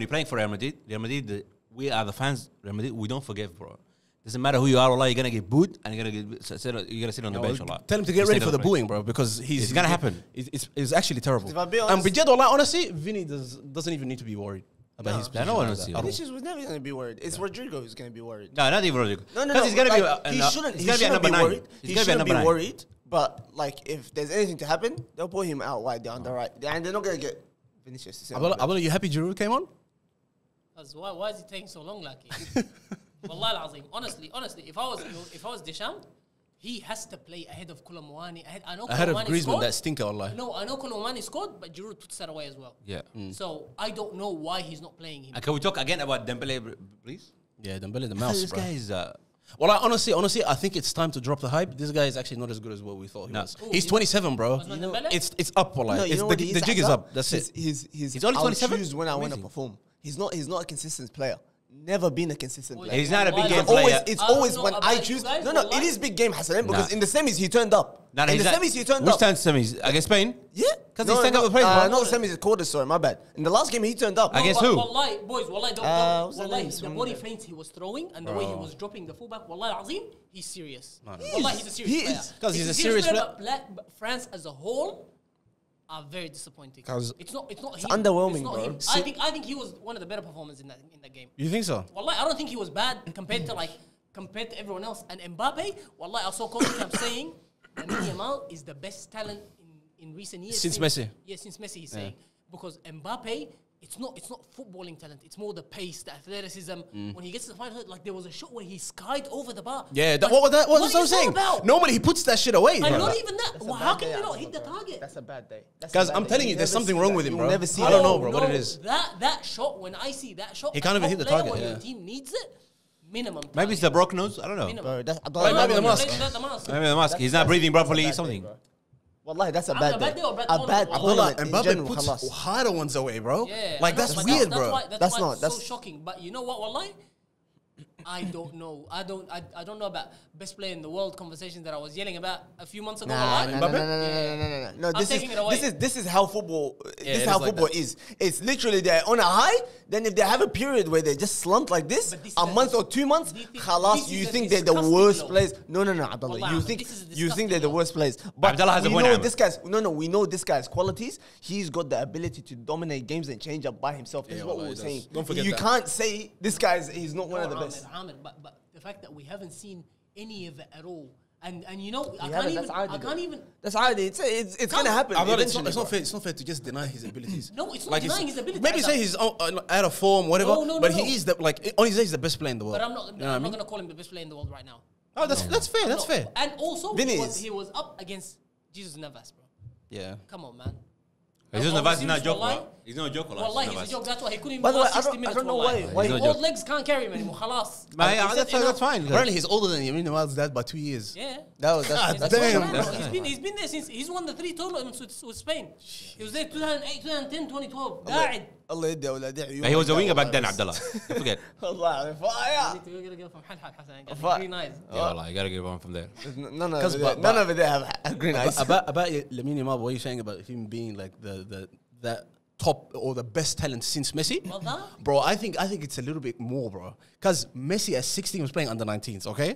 Speaker 3: you're playing for Real Madrid, we are the fans. Real Madrid, we don't forgive, bro. Doesn't matter who you are, wallah, you're gonna get booed and you're gonna sit on the bench, wallah.
Speaker 1: Tell him to get ready for the booing, bro, because
Speaker 3: It's gonna happen.
Speaker 1: It's actually terrible.
Speaker 4: If I be
Speaker 1: And
Speaker 4: honest-
Speaker 1: Bijad, wallah, honestly, Vinny doesn't even need to be worried about his position.
Speaker 3: no one
Speaker 1: like
Speaker 3: knows
Speaker 1: that
Speaker 3: you.
Speaker 1: at all.
Speaker 4: Vinicius was never going to be worried. It's Rodrigo who's going to be worried.
Speaker 3: No, not even Rodrigo.
Speaker 4: No.
Speaker 3: Because he's gonna
Speaker 4: like,
Speaker 3: be.
Speaker 4: he shouldn't
Speaker 3: He's gonna be a number
Speaker 4: be
Speaker 3: 9.
Speaker 4: worried.
Speaker 3: He's
Speaker 4: He
Speaker 3: gonna be a
Speaker 4: shouldn't
Speaker 3: number
Speaker 4: be
Speaker 3: 9.
Speaker 4: worried. But like, if there's anything to happen, they'll put him out wide on the right, and they're not going to get Vinicius.
Speaker 1: Abdullah, you happy Giroud came on?
Speaker 2: Why is it taking so long, Lucky? Wallahi al-azim. Honestly, if I was Deschamps, he has to play ahead of Koulibaly. I know
Speaker 1: Ahead of
Speaker 2: Koulibaly
Speaker 1: Griezmann,
Speaker 2: scored.
Speaker 1: that stinker, Allah.
Speaker 2: No, I know Koulibaly scored, but Giroud puts that away as well.
Speaker 3: Yeah.
Speaker 2: So I don't know why he's not playing him.
Speaker 3: Can we talk again about Dembele, please?
Speaker 1: Yeah, Dembele the mouse,
Speaker 3: This
Speaker 1: bro.
Speaker 3: guy is.
Speaker 1: Well, honestly, I think it's time to drop the hype. This guy is actually not as good as what we thought he was.
Speaker 2: Ooh,
Speaker 1: He's 27, bro.
Speaker 2: Wasn't it Dembele?
Speaker 1: It's up, wallah.
Speaker 4: No, you
Speaker 1: It's
Speaker 4: know what
Speaker 1: the
Speaker 4: he is,
Speaker 1: jig is
Speaker 4: Azam?
Speaker 1: up. That's it.
Speaker 4: He's
Speaker 3: only
Speaker 4: I'll
Speaker 3: 27?
Speaker 4: choose when I want to
Speaker 3: Amazing.
Speaker 4: perform. He's not a consistent player. Never been a consistent player.
Speaker 3: He's not a big
Speaker 2: Why?
Speaker 3: game
Speaker 4: Always,
Speaker 3: player.
Speaker 4: it's
Speaker 2: I don't
Speaker 4: always
Speaker 2: know
Speaker 4: when
Speaker 2: about
Speaker 4: I
Speaker 2: you
Speaker 4: choose.
Speaker 2: guys,
Speaker 4: No,
Speaker 2: wallahi.
Speaker 4: it is big game, Hassan, because
Speaker 3: Nah.
Speaker 4: in the semis he turned up.
Speaker 3: No,
Speaker 4: In
Speaker 3: he's
Speaker 4: the
Speaker 3: not-
Speaker 4: semis he turned
Speaker 3: Which
Speaker 4: up.
Speaker 3: time semis? Against Spain?
Speaker 4: Yeah,
Speaker 3: 'Cause he stank up the place, bro.
Speaker 4: Not the semis, the quarters. Sorry, my bad. In the last game he turned up.
Speaker 3: Against
Speaker 2: But
Speaker 3: who?
Speaker 2: Wallahi, boys, wallahi,
Speaker 4: what's the
Speaker 2: wallahi,
Speaker 4: name?
Speaker 2: the body feints he was throwing and the way he was dropping the fullback, wallahi al-azim, he's serious. Wallahi, he's a serious
Speaker 4: He
Speaker 2: player.
Speaker 4: is.
Speaker 1: 'Cause he's a serious
Speaker 2: player. But France as a whole are very disappointing.
Speaker 1: 'Cause
Speaker 2: it's not him.
Speaker 4: underwhelming,
Speaker 2: It's not
Speaker 4: bro.
Speaker 2: him. I think he was one of the better performers in that game.
Speaker 1: You think so?
Speaker 2: Wallahi, I don't think he was bad compared to everyone else. And Mbappe, wallahi, I saw Coach Camp saying Lamine Yamal is the best talent in recent years.
Speaker 1: Since Messi.
Speaker 2: Yeah, since Messi, he's saying. Because Mbappe, it's not footballing talent. It's more the pace, the athleticism. When he gets to the final, like there was a shot where he skied over the bar.
Speaker 1: Yeah,
Speaker 2: Like,
Speaker 1: what was that? What was I
Speaker 2: is that
Speaker 1: saying?
Speaker 2: about?
Speaker 1: Nobody, he puts that shit away,
Speaker 2: And
Speaker 1: bro.
Speaker 2: not even that. Well, how can you not hit the target?
Speaker 4: That's a bad day.
Speaker 1: Guys, I'm telling you, there's something wrong with him, bro.
Speaker 4: You'll never see
Speaker 1: I
Speaker 4: that.
Speaker 1: don't know, bro, what it is.
Speaker 2: That shot, when I see that shot,
Speaker 1: He can't
Speaker 2: a
Speaker 1: even hit the
Speaker 2: top player
Speaker 1: target,
Speaker 2: when
Speaker 1: yeah.
Speaker 2: your team needs it, minimum.
Speaker 3: Maybe it's the broken nose. I don't know.
Speaker 2: Minimum.
Speaker 4: Bro, that's
Speaker 1: maybe the mask.
Speaker 2: The mask.
Speaker 3: Maybe the mask. He's not breathing properly. Something.
Speaker 4: Wallahi, that's a
Speaker 2: I'm
Speaker 4: bad
Speaker 2: a bad
Speaker 4: day.
Speaker 2: day or bad
Speaker 4: A bad
Speaker 2: tournament.
Speaker 1: Abdullah,
Speaker 4: tournament in
Speaker 1: Mbappe
Speaker 4: general,
Speaker 1: puts
Speaker 4: khalas.
Speaker 1: harder ones away, bro.
Speaker 2: Yeah,
Speaker 1: Like,
Speaker 2: I
Speaker 1: that's
Speaker 2: know, but
Speaker 1: weird,
Speaker 2: that's
Speaker 1: bro.
Speaker 2: why
Speaker 4: That's
Speaker 2: it's
Speaker 4: not-
Speaker 2: so
Speaker 4: that's-
Speaker 2: shocking. But you know what, wallahi? I don't know. I don't know about best player in the world conversations that I was yelling about a few months ago.
Speaker 4: Nah,
Speaker 2: wallahi.
Speaker 4: no.
Speaker 2: I'm taking it away.
Speaker 4: This is how football. This
Speaker 1: it
Speaker 4: is how
Speaker 1: is like
Speaker 4: football
Speaker 1: that.
Speaker 4: is. It's literally they're on a high. Then if they have a period where they just slump like this,
Speaker 2: But this
Speaker 4: a
Speaker 2: is
Speaker 4: month or 2 months,
Speaker 2: this is
Speaker 4: khalas, you
Speaker 2: a
Speaker 4: think they're the
Speaker 2: disgusting
Speaker 4: worst
Speaker 2: low.
Speaker 4: players. No, Abdullah.
Speaker 2: Wallahi,
Speaker 4: You think
Speaker 2: this is a
Speaker 4: you think they're the
Speaker 2: disgusting
Speaker 4: worst players. But
Speaker 3: Abdullah has a
Speaker 4: we
Speaker 3: point,
Speaker 4: know
Speaker 3: Ahmed.
Speaker 4: this guy's. No. We know this guy's qualities. He's got the ability to dominate games and change up by himself. This is what we
Speaker 1: wallahi,
Speaker 4: were
Speaker 1: he
Speaker 4: saying.
Speaker 1: does. Don't forget
Speaker 4: You
Speaker 1: that.
Speaker 4: can't say this guy's. He's not one of the best.
Speaker 2: Ahmed, but the fact that we haven't seen any of it at all, and you know, I
Speaker 4: haven't,
Speaker 2: can't
Speaker 4: that's
Speaker 2: even.
Speaker 4: Adi, though. That's already. It's gonna happen.
Speaker 1: Abdullah, it's
Speaker 4: eventually,
Speaker 1: not
Speaker 4: bro.
Speaker 1: fair. It's not fair to just deny his abilities.
Speaker 2: No, it's not
Speaker 1: Like,
Speaker 2: denying his ability.
Speaker 1: Maybe say he's out of form, whatever.
Speaker 2: No,
Speaker 1: but
Speaker 2: no.
Speaker 1: he is the on his day he's the best player in the world.
Speaker 2: But I'm not.
Speaker 1: You know what I
Speaker 2: I'm not
Speaker 1: mean?
Speaker 2: gonna call him the best player in the world right now.
Speaker 1: Oh, that's fair. That's fair.
Speaker 2: And also,
Speaker 4: Vinny
Speaker 2: he was up against Jesus Navas, bro.
Speaker 1: Yeah.
Speaker 2: Come on, man.
Speaker 3: He's not Navas, he's not a joke,
Speaker 2: Wallahi.
Speaker 3: bro. He's not a joke,
Speaker 2: Wallahi, he's a joke. That's why he couldn't even
Speaker 4: By the way,
Speaker 2: last
Speaker 4: I
Speaker 2: 60 minutes.
Speaker 4: don't know
Speaker 2: wallahi.
Speaker 4: why.
Speaker 3: He's not a
Speaker 2: Old
Speaker 3: joke.
Speaker 2: legs can't carry him anymore. Khalas.
Speaker 3: That's fine.
Speaker 1: Apparently, he's older than Lamine Yamal's dad by 2 years.
Speaker 2: Yeah.
Speaker 4: That's
Speaker 1: damn.
Speaker 2: He's been there since he's won the 3 tournaments with Spain. He was there 2008, 2010, 2012. قاعد.
Speaker 4: الله يدي اولادي عيون.
Speaker 3: He was a winger back then, Abdullah. Don't forget.
Speaker 4: والله فايا.
Speaker 2: You gotta go from حلحل حسن.
Speaker 4: Fuck.
Speaker 2: Green eyes.
Speaker 3: Yeah, wallah, you gotta get one from there.
Speaker 4: None of it have green eyes.
Speaker 1: About Lamine Yamal, what are you saying about him being like the top or the best talent since Messi?
Speaker 2: Well, that?
Speaker 1: Bro, I think it's a little bit more, bro. Because Messi at 16 was playing under 19s, okay?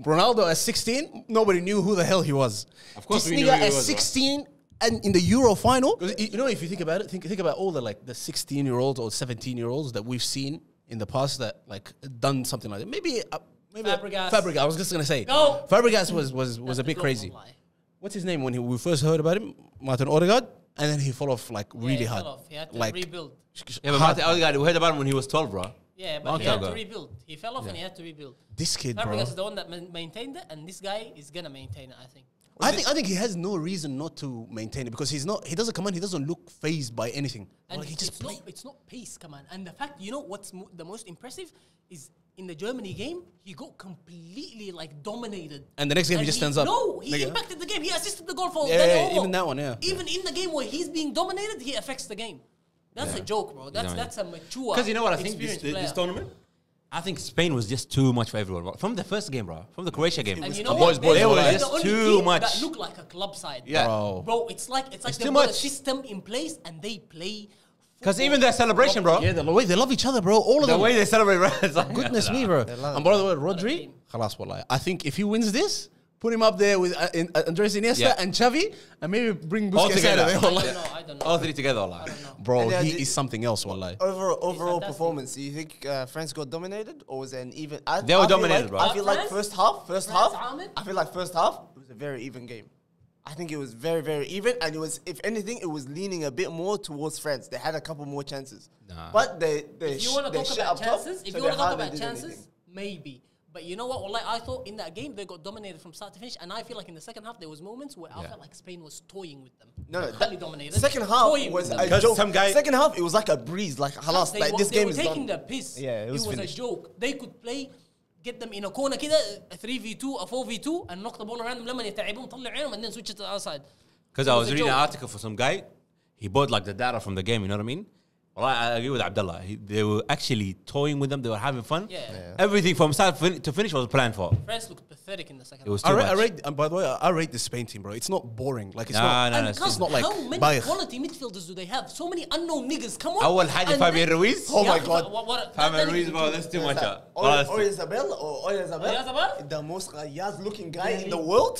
Speaker 1: Ronaldo at 16, nobody knew who the hell he was.
Speaker 3: Of course
Speaker 1: this
Speaker 3: we knew
Speaker 1: nigga
Speaker 3: who he
Speaker 1: at
Speaker 3: was,
Speaker 1: 16 and in the Euro final. You know, if you think about it, think about all the 16-year-olds or 17-year-olds that we've seen in the past that like done something like that. Maybe Fabregas. I was just gonna say.
Speaker 2: No.
Speaker 1: Fabregas was a bit crazy. What's his name when we first heard about him? Martin Odegaard, and then he fell off like really
Speaker 2: he
Speaker 1: hard.
Speaker 2: fell off. He had to
Speaker 1: like
Speaker 2: rebuild.
Speaker 3: Yeah, but Martin Odegaard, we heard about him when he was 12, bro.
Speaker 2: Yeah, but
Speaker 3: Long
Speaker 2: he
Speaker 3: time
Speaker 2: had to
Speaker 3: ago.
Speaker 2: rebuild. He fell off and he had to rebuild.
Speaker 1: This kid, bro.
Speaker 2: Fabregas is the one that maintained it, and this guy is gonna maintain it, I think.
Speaker 1: I think he has no reason not to maintain it because he doesn't come on. He doesn't look phased by anything.
Speaker 2: And
Speaker 1: Like he just plays.
Speaker 2: it's not pace, come on. And the fact, you know what's the most impressive is in the Germany game, he got completely like dominated.
Speaker 1: And the next game he just stands up.
Speaker 2: No, he
Speaker 1: Nigga.
Speaker 2: impacted the game. He assisted the goal for
Speaker 1: Yeah,
Speaker 2: Dani
Speaker 1: yeah,
Speaker 2: Olmo.
Speaker 1: even that one, yeah.
Speaker 2: Even in the game where he's being dominated, he affects the game. That's a joke, bro. That's a mature.
Speaker 3: Because you know what I think
Speaker 2: experienced
Speaker 3: this
Speaker 2: player.
Speaker 3: tournament? I think Spain was just too much for everyone. Bro. From the first game, bro. From the Croatia game.
Speaker 2: And you know
Speaker 1: boys,
Speaker 2: what?
Speaker 3: they were
Speaker 2: They're
Speaker 3: just
Speaker 2: the only
Speaker 3: too
Speaker 2: team
Speaker 3: much.
Speaker 2: That look like a club side.
Speaker 3: Yeah.
Speaker 2: Bro, it's like
Speaker 3: It's
Speaker 2: they've
Speaker 3: too
Speaker 2: got a
Speaker 3: much.
Speaker 2: system in place and they play.
Speaker 3: Because even their celebration, bro.
Speaker 1: Yeah, the way they love each other, bro. All of
Speaker 3: The
Speaker 1: them.
Speaker 3: way they celebrate, bro. It's like,
Speaker 1: Goodness me, bro.
Speaker 4: love
Speaker 1: And by the way, Rodri, khalas wallahi. I think if he wins this, put him up there with Andres Iniesta
Speaker 3: Yeah.
Speaker 1: and Xavi, and maybe bring
Speaker 3: All
Speaker 1: Busquets out
Speaker 3: together.
Speaker 1: of there.
Speaker 2: I
Speaker 1: Wallahi.
Speaker 2: don't know.
Speaker 3: all three together, Allah.
Speaker 2: I don't know.
Speaker 1: Bro,
Speaker 4: And
Speaker 1: he
Speaker 4: the-
Speaker 1: is something else, wallahi.
Speaker 4: Overall
Speaker 2: fantastic.
Speaker 4: performance, do you think France got dominated or was it an even?
Speaker 3: They were
Speaker 4: I feel
Speaker 3: dominated,
Speaker 4: like,
Speaker 3: bro.
Speaker 4: I feel like
Speaker 2: France?
Speaker 4: first half.
Speaker 2: France, Ahmed?
Speaker 4: I feel like first half it was a very even game. I think it was very, very even, and it was, if anything, it was leaning a bit more towards France. They had a couple more chances,
Speaker 3: Nah.
Speaker 4: but they
Speaker 2: If you want to talk
Speaker 4: shit
Speaker 2: about
Speaker 4: up top,
Speaker 2: chances, if
Speaker 4: so
Speaker 2: you
Speaker 4: they
Speaker 2: want to talk
Speaker 4: hardly
Speaker 2: about
Speaker 4: did
Speaker 2: chances,
Speaker 4: anything.
Speaker 2: maybe. But you know what? Well, I thought in that game they got dominated from start to finish, and I feel like in the second half there was moments where I
Speaker 3: Yeah.
Speaker 2: felt like Spain was toying with them.
Speaker 4: No,
Speaker 2: Not highly dominated.
Speaker 4: Second half
Speaker 2: toying
Speaker 4: was
Speaker 2: with
Speaker 4: a
Speaker 2: them.
Speaker 3: Because
Speaker 4: joke.
Speaker 3: some guy-
Speaker 4: Second half it was like a breeze, like halas,
Speaker 2: They
Speaker 4: like
Speaker 2: were,
Speaker 4: this
Speaker 2: they
Speaker 4: game
Speaker 2: were
Speaker 4: is
Speaker 2: taking
Speaker 4: done.
Speaker 2: the piss.
Speaker 4: Yeah, it was
Speaker 2: a
Speaker 4: finished.
Speaker 2: joke. They could play, get them in a corner كده, a 3v2, a 4v2, and knock the ball around them لما يتعبون طلع عينهم and then switch it to the outside.
Speaker 3: Because
Speaker 2: It
Speaker 3: I
Speaker 2: was
Speaker 3: was
Speaker 2: a
Speaker 3: reading an
Speaker 2: joke.
Speaker 3: article for some guy. He bought like the data from the game, you know what I mean? Well, I agree with Abdullah. They were actually toying with them. They were having fun.
Speaker 2: Yeah.
Speaker 3: Everything from start to finish was planned for.
Speaker 2: France looked pathetic in the second
Speaker 3: It was
Speaker 2: half.
Speaker 3: too
Speaker 1: I
Speaker 3: much.
Speaker 1: rate, and by the way, I rate the Spain team, bro. It's not boring. Like it's
Speaker 3: Nah,
Speaker 1: not.
Speaker 3: nah,
Speaker 2: And
Speaker 3: nah,
Speaker 2: cuz
Speaker 1: it's not like
Speaker 2: how many
Speaker 1: Bayer.
Speaker 2: quality midfielders do they have? So many unknown niggas. Come on.
Speaker 3: أول حاجة
Speaker 2: And
Speaker 3: Fabian
Speaker 2: then-
Speaker 3: Ruiz.
Speaker 4: Oh my
Speaker 2: Yeah,
Speaker 4: God.
Speaker 2: what-
Speaker 3: Fabian
Speaker 2: that-
Speaker 3: Ruiz, bro, that's too much.
Speaker 4: Oyazabal or Oyazabal,
Speaker 2: Oyazabal?
Speaker 4: the most Ghayyaz looking guy in the world.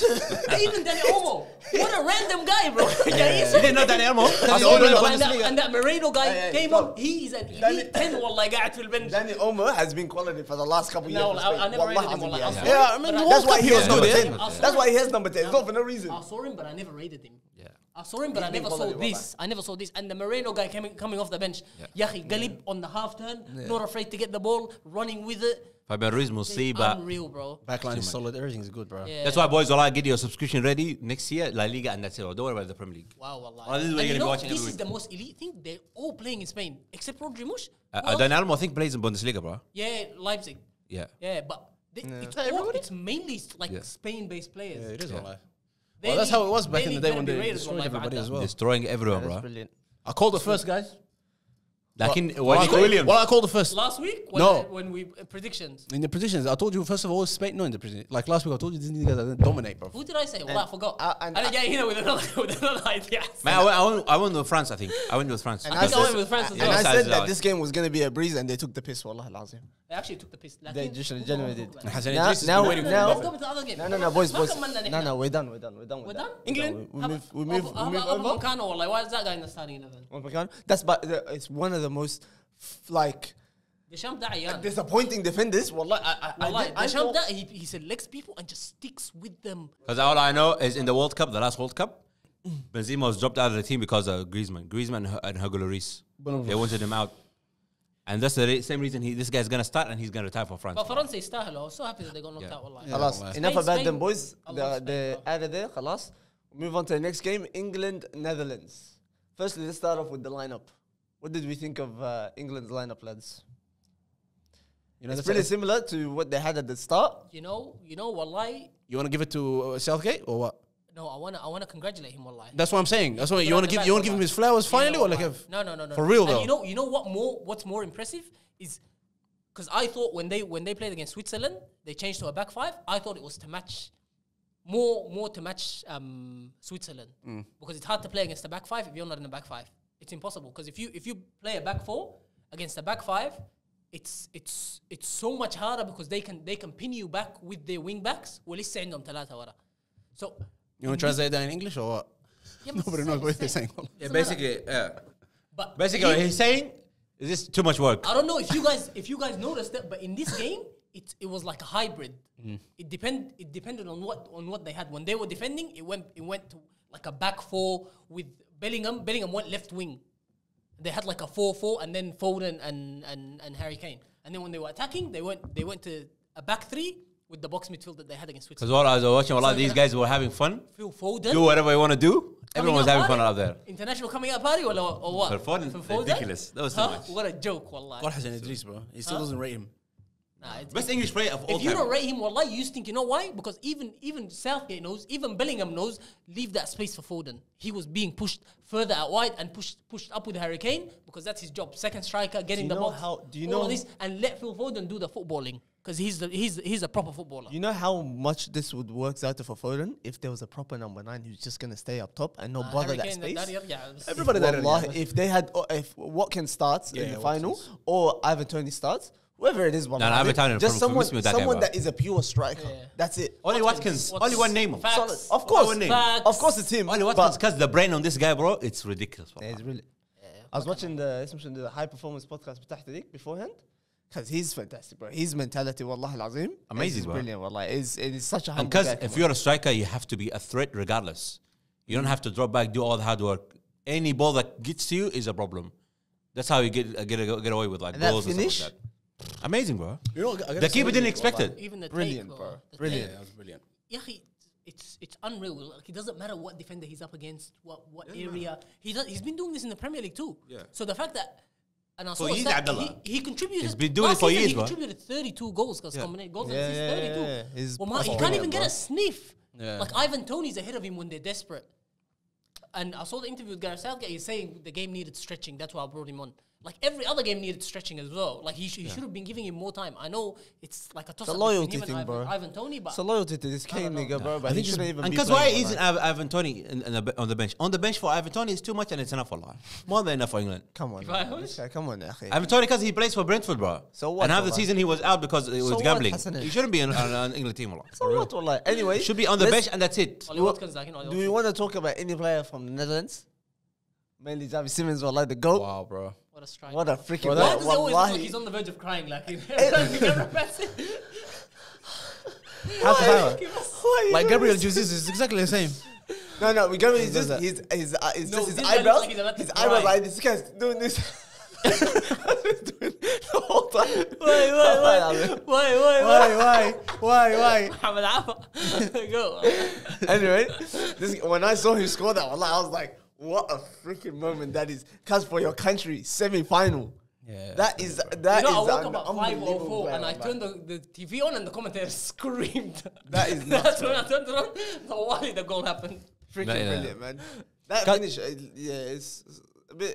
Speaker 2: Even Dani Olmo. What a random guy, bro.
Speaker 3: Not Dani Olmo.
Speaker 2: And that Moreno guy
Speaker 4: Yeah,
Speaker 2: came
Speaker 4: stop.
Speaker 2: on. He is an elite 10 والله قاعد في البنش.
Speaker 4: Danny Omer has been quality for the last couple
Speaker 2: No,
Speaker 4: years.
Speaker 2: I never rated him.
Speaker 4: Wallahi,
Speaker 2: والله. I
Speaker 4: yeah.
Speaker 2: saw
Speaker 4: Yeah,
Speaker 2: him,
Speaker 4: I mean,
Speaker 2: but
Speaker 4: that's
Speaker 2: I-
Speaker 4: why he was
Speaker 3: Yeah,
Speaker 4: good.
Speaker 3: yeah,
Speaker 4: eh?
Speaker 3: yeah.
Speaker 4: That's why he has number 10. It's not for no reason.
Speaker 2: I saw him, but I never rated him.
Speaker 3: Yeah.
Speaker 2: I saw him, but I
Speaker 4: He's been
Speaker 2: never saw
Speaker 4: quality,
Speaker 2: this. I never saw this. And the Moreno guy coming off the bench. Yahi, Galib on the half turn, not afraid to get the ball, running with it.
Speaker 3: Fabian Ruiz, Musiba.
Speaker 2: Unreal, bro.
Speaker 1: Backline is solid. Everything's good, bro.
Speaker 2: Yeah.
Speaker 3: That's why, boys, all I get your subscription ready next year, La Liga, and that's it. Don't worry about the Premier League.
Speaker 2: Wow, wallah.
Speaker 3: Well, this is what
Speaker 2: And
Speaker 3: you're
Speaker 2: you
Speaker 3: gonna be
Speaker 2: know,
Speaker 3: watching
Speaker 2: this
Speaker 3: every
Speaker 2: is
Speaker 3: week.
Speaker 2: the most elite thing. They're all playing in Spain, except Rodri Mush.
Speaker 3: Dani Olmo, I think, plays in Bundesliga, bro.
Speaker 2: Yeah, Leipzig.
Speaker 3: Yeah.
Speaker 2: Yeah, but it's mainly like
Speaker 3: Yeah.
Speaker 2: Spain-based players.
Speaker 1: Yeah, it is
Speaker 3: Yeah.
Speaker 1: wallahi.
Speaker 2: They
Speaker 1: Well, that's how it was
Speaker 2: need-
Speaker 1: back in the
Speaker 2: need
Speaker 1: day
Speaker 2: better
Speaker 1: when
Speaker 2: be
Speaker 1: they
Speaker 2: rated
Speaker 1: destroyed
Speaker 2: والله
Speaker 1: everybody
Speaker 2: بعد
Speaker 1: as
Speaker 2: ده.
Speaker 1: well.
Speaker 3: Destroying everyone,
Speaker 4: That's
Speaker 3: bro.
Speaker 4: brilliant.
Speaker 1: I called the first, guys.
Speaker 3: Lakin,
Speaker 1: Well,
Speaker 3: Nico Williams.
Speaker 1: I called the first.
Speaker 2: Last week,
Speaker 1: No.
Speaker 2: when we predictions.
Speaker 1: In the predictions, I told you first of all, Spain. No, in the prediction. Like last week, I told you these niggas are gonna dominate, bro.
Speaker 2: Who did I say? Well, I forgot.
Speaker 4: and-
Speaker 2: And again, with another idea.
Speaker 3: Man, I went with France, I think. I went with France.
Speaker 4: And
Speaker 2: I think I went with France as
Speaker 4: and
Speaker 2: well.
Speaker 4: I
Speaker 3: Besides
Speaker 4: said that
Speaker 3: that-
Speaker 4: this game was going to be a breeze and they took the piss, wallah lazim.
Speaker 2: They actually took the piss.
Speaker 4: They just genuinely did.
Speaker 1: Hassan
Speaker 4: Now-
Speaker 1: Idris is
Speaker 4: now-
Speaker 1: been
Speaker 4: we-
Speaker 1: waiting for
Speaker 4: now-
Speaker 2: Let's go with the other game.
Speaker 4: No, boys.
Speaker 2: ما كملنا نحن.
Speaker 4: No, we're done with
Speaker 2: We're
Speaker 4: that.
Speaker 2: done?
Speaker 1: England?
Speaker 4: We move over.
Speaker 2: Makano, والله. Why is that guy in the starting 11?
Speaker 4: That's it's one of the most like
Speaker 2: Deschamps ده عيان.
Speaker 4: disappointing defenders. Wallah,
Speaker 2: والله
Speaker 4: I
Speaker 2: Deschamps
Speaker 4: thought-
Speaker 2: ده he selects people and just sticks with them.
Speaker 3: Because all I know is in the World Cup, the last World Cup, Benzema was dropped out of the team because of Griezmann and Hugo Lloris. They wanted him out. And that's the same reason this guy's going to start and he's going to retire for France.
Speaker 2: But France يستاهلوا. I was so happy that they got knocked out. والله.
Speaker 4: خلاص. Enough about them, boys.
Speaker 2: Allah,
Speaker 4: The out of there. خلاص. Move on to the next game. England, Netherlands. Firstly, let's start off with the lineup. What did we think of England's lineup, lads?
Speaker 1: You know,
Speaker 4: It's pretty similar to what they had at the start.
Speaker 2: You know, wallahi.
Speaker 1: You want to give it to Southgate or what?
Speaker 2: No, I wanna congratulate him, wallahi.
Speaker 1: That's what I'm saying. That's what you want to give him his flowers finally, or like
Speaker 2: No.
Speaker 1: For real
Speaker 2: And
Speaker 1: though.
Speaker 2: you know what's more impressive is because I thought when they played against Switzerland, they changed to a back five. I thought it was to match more to match Switzerland because it's hard to play against a back five if you're not in a back five. It's impossible because if you play a back four against a back five, it's so much harder because they can pin you back with their wing backs. ولسه عندهم ثلاثة ورا. So
Speaker 1: You want to translate that in English or what?
Speaker 2: yeah, but
Speaker 1: Nobody knows what they're saying.
Speaker 3: Yeah, basically,
Speaker 2: But
Speaker 3: basically what he's saying is this too much work.
Speaker 2: I don't know if you guys noticed that, but in this game, it was like a hybrid. It depended on what they had. When they were defending, it went to like a back four with Bellingham. Bellingham went left wing. They had like a 4-4 and then Foden and Harry Kane. And then when they were attacking, they went to a back three with the box midfield that they had against
Speaker 3: Because
Speaker 2: Switzerland.
Speaker 3: while I was watching, a lot of these guys were having fun.
Speaker 2: Phil Foden.
Speaker 3: Do whatever you want to do. Everyone was having fun out there.
Speaker 2: International coming out party or what?
Speaker 3: Phil Foden, ridiculous. That was too much.
Speaker 2: What a joke, wallah.
Speaker 1: God Hassan Idris, bro. He still doesn't rate him.
Speaker 2: Nah,
Speaker 3: Best English player of all
Speaker 2: if you
Speaker 3: time.
Speaker 2: don't rate him, wallah, you think, you know why? Because even Southgate knows, even Bellingham knows, leave that space for Foden. He was being pushed further out wide and pushed up with Harry Kane because that's his job. Second striker, get in the box.
Speaker 4: Do you
Speaker 2: all
Speaker 4: know
Speaker 2: of this, and let Phil Foden do the footballing because he's a proper footballer.
Speaker 4: You know how much this would work out for Foden if there was a proper number 9 who's just gonna stay up top and not bother
Speaker 2: Harry
Speaker 4: that
Speaker 2: Kane,
Speaker 4: space.
Speaker 1: Everybody that
Speaker 4: Wallahi, if they had, if Watkins starts in the final or Ivan Toney starts, whoever it is,
Speaker 3: Ivan Toney
Speaker 4: just
Speaker 3: from
Speaker 4: someone
Speaker 3: that
Speaker 4: that is a pure striker.
Speaker 2: Yeah.
Speaker 4: That's it.
Speaker 3: Only Watkins. Only one name.
Speaker 2: Facts.
Speaker 4: Solid. Of course,
Speaker 3: One name.
Speaker 2: Facts.
Speaker 4: of course, it's him.
Speaker 3: Only Watkins because the brain on this guy, bro, it's ridiculous.
Speaker 4: Yeah, it's really. I was watching the high performance podcast بتاعت ذيك beforehand. Because he's fantastic, bro. His mentality, wallah al-azim.
Speaker 3: Amazing,
Speaker 4: is
Speaker 3: bro.
Speaker 4: brilliant, wallah. It is such a humble
Speaker 3: Because
Speaker 4: guy,
Speaker 3: if
Speaker 4: come
Speaker 3: you're a striker, you have to be a threat regardless. You don't have to drop back, do all the hard work. Any ball that gets to you is a problem. That's how you get away with like
Speaker 4: And that
Speaker 3: goals and
Speaker 4: finish?
Speaker 3: stuff like that. Amazing, bro.
Speaker 1: You know, I gotta
Speaker 3: The
Speaker 1: say
Speaker 3: keeper
Speaker 1: one
Speaker 3: didn't
Speaker 1: thing,
Speaker 3: expect
Speaker 1: wallah.
Speaker 3: it.
Speaker 2: Even the
Speaker 4: Brilliant,
Speaker 2: take,
Speaker 4: bro.
Speaker 2: the
Speaker 4: Brilliant.
Speaker 1: Yeah, that was brilliant.
Speaker 2: Yahi, it's unreal. Like, it doesn't matter what defender he's up against, what area. He's been doing this in the Premier League too.
Speaker 3: Yeah.
Speaker 2: So the fact that and I
Speaker 3: For
Speaker 2: saw
Speaker 3: years,
Speaker 2: that
Speaker 3: Abdullah.
Speaker 2: he contributed.
Speaker 3: He's been doing it
Speaker 2: last
Speaker 3: for
Speaker 2: season,
Speaker 3: years,
Speaker 2: he
Speaker 3: bro.
Speaker 2: contributed 32 goals because combined goals and
Speaker 4: Yeah,
Speaker 2: assists, 32.
Speaker 4: He's
Speaker 2: Well, man, he
Speaker 4: brilliant,
Speaker 2: can't even get
Speaker 4: bro.
Speaker 2: a sniff.
Speaker 1: Yeah.
Speaker 2: Like Ivan Toney's ahead of him when they're desperate. And I saw the interview with Gareth Southgate. He's saying the game needed stretching. That's why I brought him on. Like every other game needed stretching as well. Like he should have been giving him more time. I know it's like a toss up
Speaker 4: loyalty
Speaker 2: between him and
Speaker 4: thing, bro.
Speaker 2: Ivan Toney, but
Speaker 4: It's a loyalty to this Kane nigga, bro. But he shouldn't even
Speaker 3: And
Speaker 4: be
Speaker 3: because why
Speaker 4: playing,
Speaker 3: isn't Ivan Toney on the bench? On the bench for Ivan Toney is too much and it's enough for Allah. More than enough for England.
Speaker 4: Come on,
Speaker 2: If I
Speaker 4: man.
Speaker 2: was-
Speaker 4: This guy, come on, akhi.
Speaker 3: Ivan Toney because he plays for Brentford, bro.
Speaker 4: So what,
Speaker 3: And half the
Speaker 4: wallah?
Speaker 3: season he was out because it was
Speaker 4: what,
Speaker 3: gambling.
Speaker 4: Hassan?
Speaker 3: He shouldn't be on England team, Allah.
Speaker 4: So what, wallah? Anyway,
Speaker 3: Should be on the
Speaker 4: let's-
Speaker 3: bench and that's it.
Speaker 2: Oli Watkins, like, you know,
Speaker 4: Do we want to talk about any player from the Netherlands? Mainly Xavi Simons, wallah, the GOAT.
Speaker 1: Wow, bro.
Speaker 2: what a strike.
Speaker 4: What a freaking
Speaker 2: Why does it always look like
Speaker 4: wallahi.
Speaker 2: he's on the verge of crying? Like every time he gets it.
Speaker 1: Half the time.
Speaker 4: Why?
Speaker 1: Like Gabriel Jesus is exactly the same.
Speaker 4: No, we go. It's just
Speaker 1: that?
Speaker 4: his
Speaker 2: No,
Speaker 4: just his
Speaker 2: this guy looks
Speaker 4: eyebrows.
Speaker 2: like he's about to
Speaker 4: His eyebrows
Speaker 2: cry.
Speaker 4: like this guy's doing this. The whole time.
Speaker 2: Why? Muhammad Afa. Go.
Speaker 4: Anyway, when I saw him score that, wallah, I was like, what a freaking moment that is. Cause for your country, semi-final.
Speaker 1: Yeah.
Speaker 4: That is
Speaker 2: You know, I
Speaker 4: an
Speaker 2: woke up at
Speaker 4: unbelievable
Speaker 2: 5:04 and I
Speaker 4: player,
Speaker 2: turned the TV on and the commentator screamed.
Speaker 4: That is
Speaker 2: That's
Speaker 4: nuts,
Speaker 2: when I turned it on. So why the goal happened?
Speaker 4: freaking
Speaker 3: Yeah.
Speaker 4: brilliant, man. That finish, it's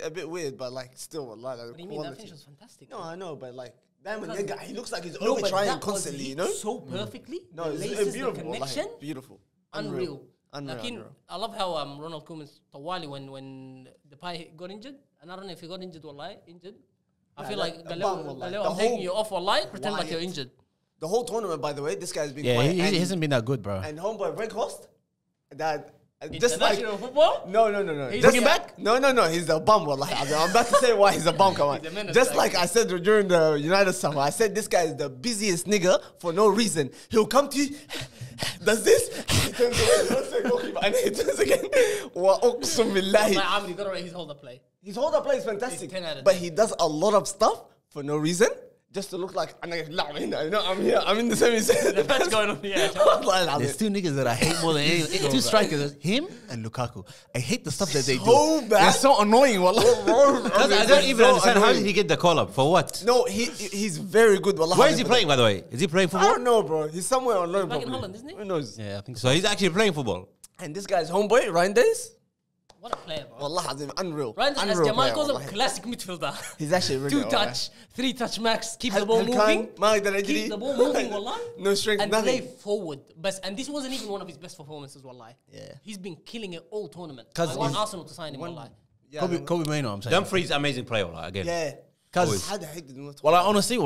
Speaker 4: a bit weird, but like still, wallah, like,
Speaker 2: What do you mean? That finish was fantastic.
Speaker 4: No, I know, but like, damn,
Speaker 2: Because-
Speaker 4: nigga, he looks like he's
Speaker 2: No,
Speaker 4: only
Speaker 2: but
Speaker 4: trying
Speaker 2: that was
Speaker 4: constantly,
Speaker 2: hit
Speaker 4: you know?
Speaker 2: so perfectly.
Speaker 4: No,
Speaker 2: the
Speaker 4: it's
Speaker 2: laces,
Speaker 4: beautiful,
Speaker 2: the
Speaker 4: wallahi,
Speaker 2: connection,
Speaker 4: beautiful,
Speaker 2: unreal.
Speaker 4: Unreal.
Speaker 2: I love how Ronald Koeman's Tawali when the pie got injured, and I don't know if he got injured, wallahi, injured. I feel like
Speaker 4: the
Speaker 2: Galeo,
Speaker 4: bum, wallahi.
Speaker 2: Galeo,
Speaker 4: The
Speaker 2: I'm taking
Speaker 4: whole
Speaker 2: you off, wallahi, pretend like you're
Speaker 4: Wyatt.
Speaker 2: injured.
Speaker 4: The whole tournament, by the way, this guy's been
Speaker 1: Yeah,
Speaker 4: quiet.
Speaker 1: he
Speaker 4: and,
Speaker 1: hasn't been that good, bro.
Speaker 4: and homeboy Weghorst, that just like
Speaker 2: International football?
Speaker 4: no.
Speaker 2: He's
Speaker 4: Just
Speaker 2: bringing
Speaker 4: like- No. He's a bum. Wallahi. I'm about to say why he's a bum. Come on.
Speaker 2: He's a menace,
Speaker 4: Just
Speaker 2: like-
Speaker 4: like I said during the United summer, I said this guy is the busiest nigga for no reason. He'll come to you, does this, he turns away, and he turns again. Wa uqsum billahi.
Speaker 2: Like, Amr, you got to rate his holder play.
Speaker 4: His holder play is fantastic,
Speaker 2: He's 10 out of
Speaker 4: but
Speaker 2: 10.
Speaker 4: he does a lot of stuff for no reason. Just to look like I'm here. I'm in the semi.
Speaker 2: The match going on here.
Speaker 1: There's two niggas that I hate more than anything. Two strikers, him and Lukaku. I hate the stuff that they do.
Speaker 4: So bad.
Speaker 1: They're so annoying. Wallah.
Speaker 3: I don't even understand how did he get the call up for what?
Speaker 4: No, he's very good. Wallah.
Speaker 3: Where is he playing, by the way? Is he playing
Speaker 4: I
Speaker 3: football?
Speaker 4: don't know, bro. He's somewhere on loan.
Speaker 2: Back in Holland, isn't he?
Speaker 4: Who knows?
Speaker 1: Yeah, I think so.
Speaker 3: So he's actually playing football.
Speaker 4: And this guy's homeboy, Ryan Days.
Speaker 2: What a player, bro.
Speaker 4: Wallah, Azim, unreal.
Speaker 2: Ryan, as
Speaker 4: Unreal
Speaker 2: Jamal
Speaker 4: player,
Speaker 2: calls him,
Speaker 4: wallahi.
Speaker 2: classic midfielder.
Speaker 4: He's actually really
Speaker 2: 2-touch, 3-touch max, keep the ball moving. Keep the ball moving, wallah.
Speaker 4: No strength,
Speaker 2: and
Speaker 4: nothing.
Speaker 2: play forward. And this wasn't even one of his best performances, wallahi.
Speaker 4: Yeah.
Speaker 2: He's been killing it all tournament.
Speaker 1: 'Cause
Speaker 2: I want
Speaker 1: he's-
Speaker 2: Arsenal to sign him, wallahi.
Speaker 4: Yeah,
Speaker 1: Kobe Mainoo, I'm saying.
Speaker 3: Dumfries, amazing player, again.
Speaker 4: yeah.
Speaker 1: 'Cause-
Speaker 4: How the heck did you not?
Speaker 1: Well, I honestly,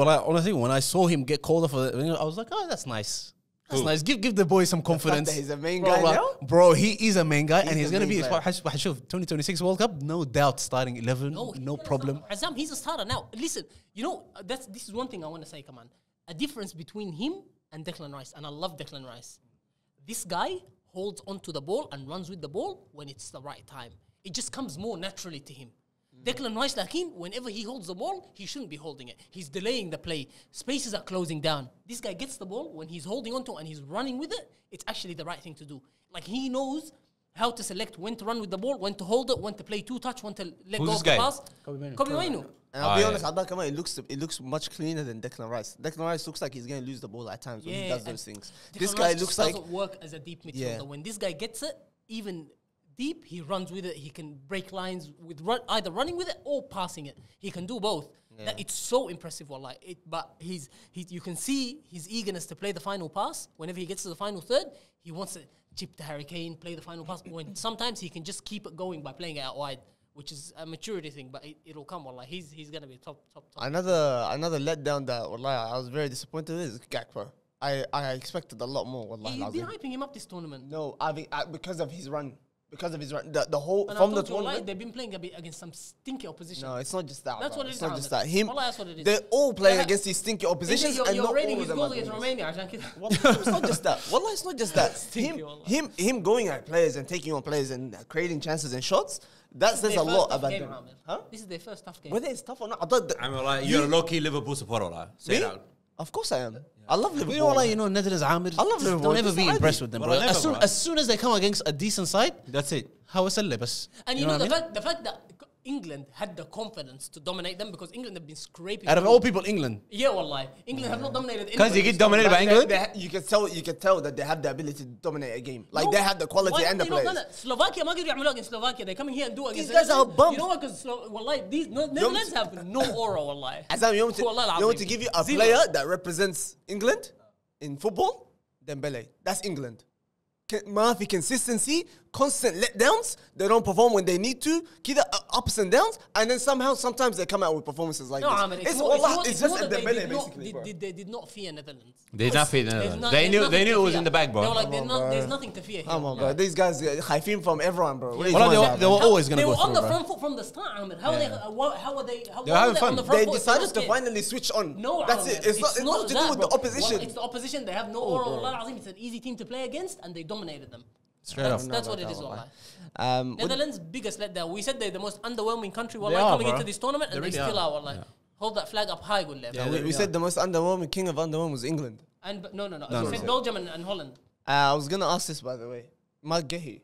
Speaker 1: when I saw him get called off, I was like, oh, that's nice. That's nice. Give the boy some confidence.
Speaker 4: that he's a main
Speaker 1: Bro,
Speaker 4: guy
Speaker 1: like,
Speaker 4: now?
Speaker 1: Bro, he is a main guy, and
Speaker 4: He's
Speaker 1: he's
Speaker 4: the
Speaker 1: going to
Speaker 4: main
Speaker 1: be
Speaker 4: player.
Speaker 1: 2026 World Cup, no doubt, starting 11, no problem.
Speaker 2: Azam, he's a starter now. Listen, this is one thing I want to say, come on. A difference between him and Declan Rice, and I love Declan Rice. This guy holds onto the ball and runs with the ball when it's the right time. It just comes more naturally to him. Declan Rice, whenever he holds the ball, he shouldn't be holding it. He's delaying the play. Spaces are closing down. This guy gets the ball, when he's holding onto it and he's running with it, it's actually the right thing to do. Like, he knows how to select when to run with the ball, when to hold it, when to play 2-touch, when to let
Speaker 3: Who's
Speaker 2: go
Speaker 3: this
Speaker 2: of the
Speaker 3: guy?
Speaker 2: pass. Kobe Mainoo.
Speaker 4: And I'll be
Speaker 3: yeah.
Speaker 4: honest, Abba Kamal, it looks much cleaner than Declan Rice. Declan Rice looks like he's going to lose the ball at times when he does those things. This guy looks like...
Speaker 2: doesn't work as a deep midfielder.
Speaker 4: Yeah.
Speaker 2: When this guy gets it, even deep, he runs with it. He can break lines with either running with it or passing it. He can do both.
Speaker 4: Yeah.
Speaker 2: It's so impressive, wallah. But you can see his eagerness to play the final pass. Whenever he gets to the final third, he wants to chip to Harry Kane, play the final pass. When sometimes he can just keep it going by playing it out wide, which is a maturity thing, but it'll come, wallah. He's going to be top.
Speaker 4: Another letdown that, wallah, I was very disappointed with is Gakpo. I expected a lot more, wallah.
Speaker 2: You've been hyping him up this tournament.
Speaker 4: No, because of his run. Because of his run. The whole...
Speaker 2: And
Speaker 4: From
Speaker 2: I
Speaker 4: the
Speaker 2: told you, wallah,
Speaker 4: tournament...
Speaker 2: they've been playing against some stinky opposition.
Speaker 4: No, it's not just that.
Speaker 2: That's
Speaker 4: bro.
Speaker 2: what it
Speaker 4: It's
Speaker 2: is,
Speaker 4: not just
Speaker 2: Ahmed.
Speaker 4: that.
Speaker 2: Wallah, that's what it is.
Speaker 4: They're all playing
Speaker 2: Yeah.
Speaker 4: against these stinky oppositions, and
Speaker 2: You're
Speaker 4: not
Speaker 2: rating
Speaker 4: all
Speaker 2: his
Speaker 4: of them
Speaker 2: goals
Speaker 4: are
Speaker 2: against
Speaker 4: doing
Speaker 2: Romania, عشان كده.
Speaker 4: this. It's not just that. Wallah, it's not just that.
Speaker 2: Stinky, wallah.
Speaker 4: him going at players and taking on players and creating chances and shots, that says
Speaker 2: Their
Speaker 4: a lot
Speaker 2: first tough
Speaker 4: about
Speaker 2: game,
Speaker 4: them.
Speaker 2: Ahmed.
Speaker 4: Huh?
Speaker 2: This is their first tough game.
Speaker 4: Whether it's tough or not, I thought that,
Speaker 3: I'm like, you're a low-key Liverpool supporter, say
Speaker 4: me?
Speaker 3: it out.
Speaker 4: Of course I am. I love Liverpool.
Speaker 1: You know, like, Netherlands, Amir,
Speaker 4: I love Liverpool.
Speaker 1: don't ever
Speaker 4: Just
Speaker 1: be
Speaker 4: عادي.
Speaker 1: impressed with them,
Speaker 3: Well,
Speaker 1: bro.
Speaker 3: I never, bro.
Speaker 1: As soon as they come against a decent side,
Speaker 3: That's it.
Speaker 1: how is it?
Speaker 2: And you
Speaker 1: know
Speaker 2: know,
Speaker 1: what I mean?
Speaker 2: the fact that England had the confidence to dominate them, because England have been scraping.
Speaker 1: Out of
Speaker 2: through.
Speaker 1: all people, England.
Speaker 2: Yeah, wallahi. England have not dominated.
Speaker 3: Because you
Speaker 2: anybody.
Speaker 3: get dominated by England?
Speaker 4: You can tell that they have the ability to dominate a game. Like,
Speaker 2: No,
Speaker 4: they have the quality
Speaker 2: why
Speaker 4: and the
Speaker 2: have they not
Speaker 4: players.
Speaker 2: done it? Slovakia ما قدروا يعملوها against Slovakia. They come in here and do it against.
Speaker 4: These guys are
Speaker 2: Netherlands.
Speaker 4: bums.
Speaker 2: You know what? Because wallahi, these Netherlands have no aura, wallahi.
Speaker 4: Azam, you
Speaker 2: Wallah
Speaker 4: want to
Speaker 2: al-azim.
Speaker 4: give you a
Speaker 2: Zero.
Speaker 4: player that represents England in football? Dembele. That's England. ما في consistency, constant letdowns. They don't perform when they need to. كده ups and downs, and then sometimes they come out with performances like
Speaker 2: No,
Speaker 4: this.
Speaker 2: Ahmed,
Speaker 4: It's just a
Speaker 2: that
Speaker 4: Dembele basically.
Speaker 2: they did not fear Netherlands.
Speaker 3: They did not fear
Speaker 2: There's
Speaker 3: Netherlands.
Speaker 2: not-
Speaker 3: They
Speaker 2: there's
Speaker 3: knew
Speaker 2: nothing
Speaker 3: it
Speaker 2: to
Speaker 3: was
Speaker 2: fear.
Speaker 3: in the bag,
Speaker 2: They were
Speaker 3: bro.
Speaker 2: like,
Speaker 4: Come on,
Speaker 2: there's
Speaker 4: bro.
Speaker 2: nothing to fear here.
Speaker 4: Come on, bro. These guys hyping from everyone, bro. What are you
Speaker 1: Well,
Speaker 4: talking
Speaker 1: they were
Speaker 4: about?
Speaker 1: always going
Speaker 2: They
Speaker 1: to
Speaker 2: were
Speaker 1: go
Speaker 2: on the
Speaker 1: through, bro.
Speaker 2: front foot from the start, Ahmed. How are they? How are they? How
Speaker 3: They're
Speaker 2: why
Speaker 3: having
Speaker 2: are they on
Speaker 3: fun.
Speaker 2: the front
Speaker 4: They
Speaker 2: foot?
Speaker 4: decided
Speaker 2: They're
Speaker 4: to
Speaker 2: not
Speaker 4: finally switch on.
Speaker 2: No,
Speaker 4: That's
Speaker 2: Ahmed,
Speaker 4: it. It's not to do
Speaker 2: that,
Speaker 4: with the
Speaker 2: bro.
Speaker 4: opposition.
Speaker 2: It's the opposition. They have no aura. Wallah al-azim. It's an easy team to play against, and they dominated them.
Speaker 1: Straight up.
Speaker 2: That's what it is, wallah.
Speaker 4: What-
Speaker 2: Netherlands, biggest letdown. We said they're the most underwhelming country,
Speaker 1: They
Speaker 2: wallah,
Speaker 1: are,
Speaker 2: coming
Speaker 1: bro.
Speaker 2: into this tournament, and
Speaker 1: They
Speaker 2: they
Speaker 1: really
Speaker 2: still
Speaker 1: are.
Speaker 2: are, wallah. Hold that flag up high, good
Speaker 1: Yeah,
Speaker 4: we said the most underwhelming king of underwhelming was England.
Speaker 2: And no.
Speaker 1: No,
Speaker 2: We said Belgium and Holland.
Speaker 4: I was gonna ask this, by the way. Mark Gehi.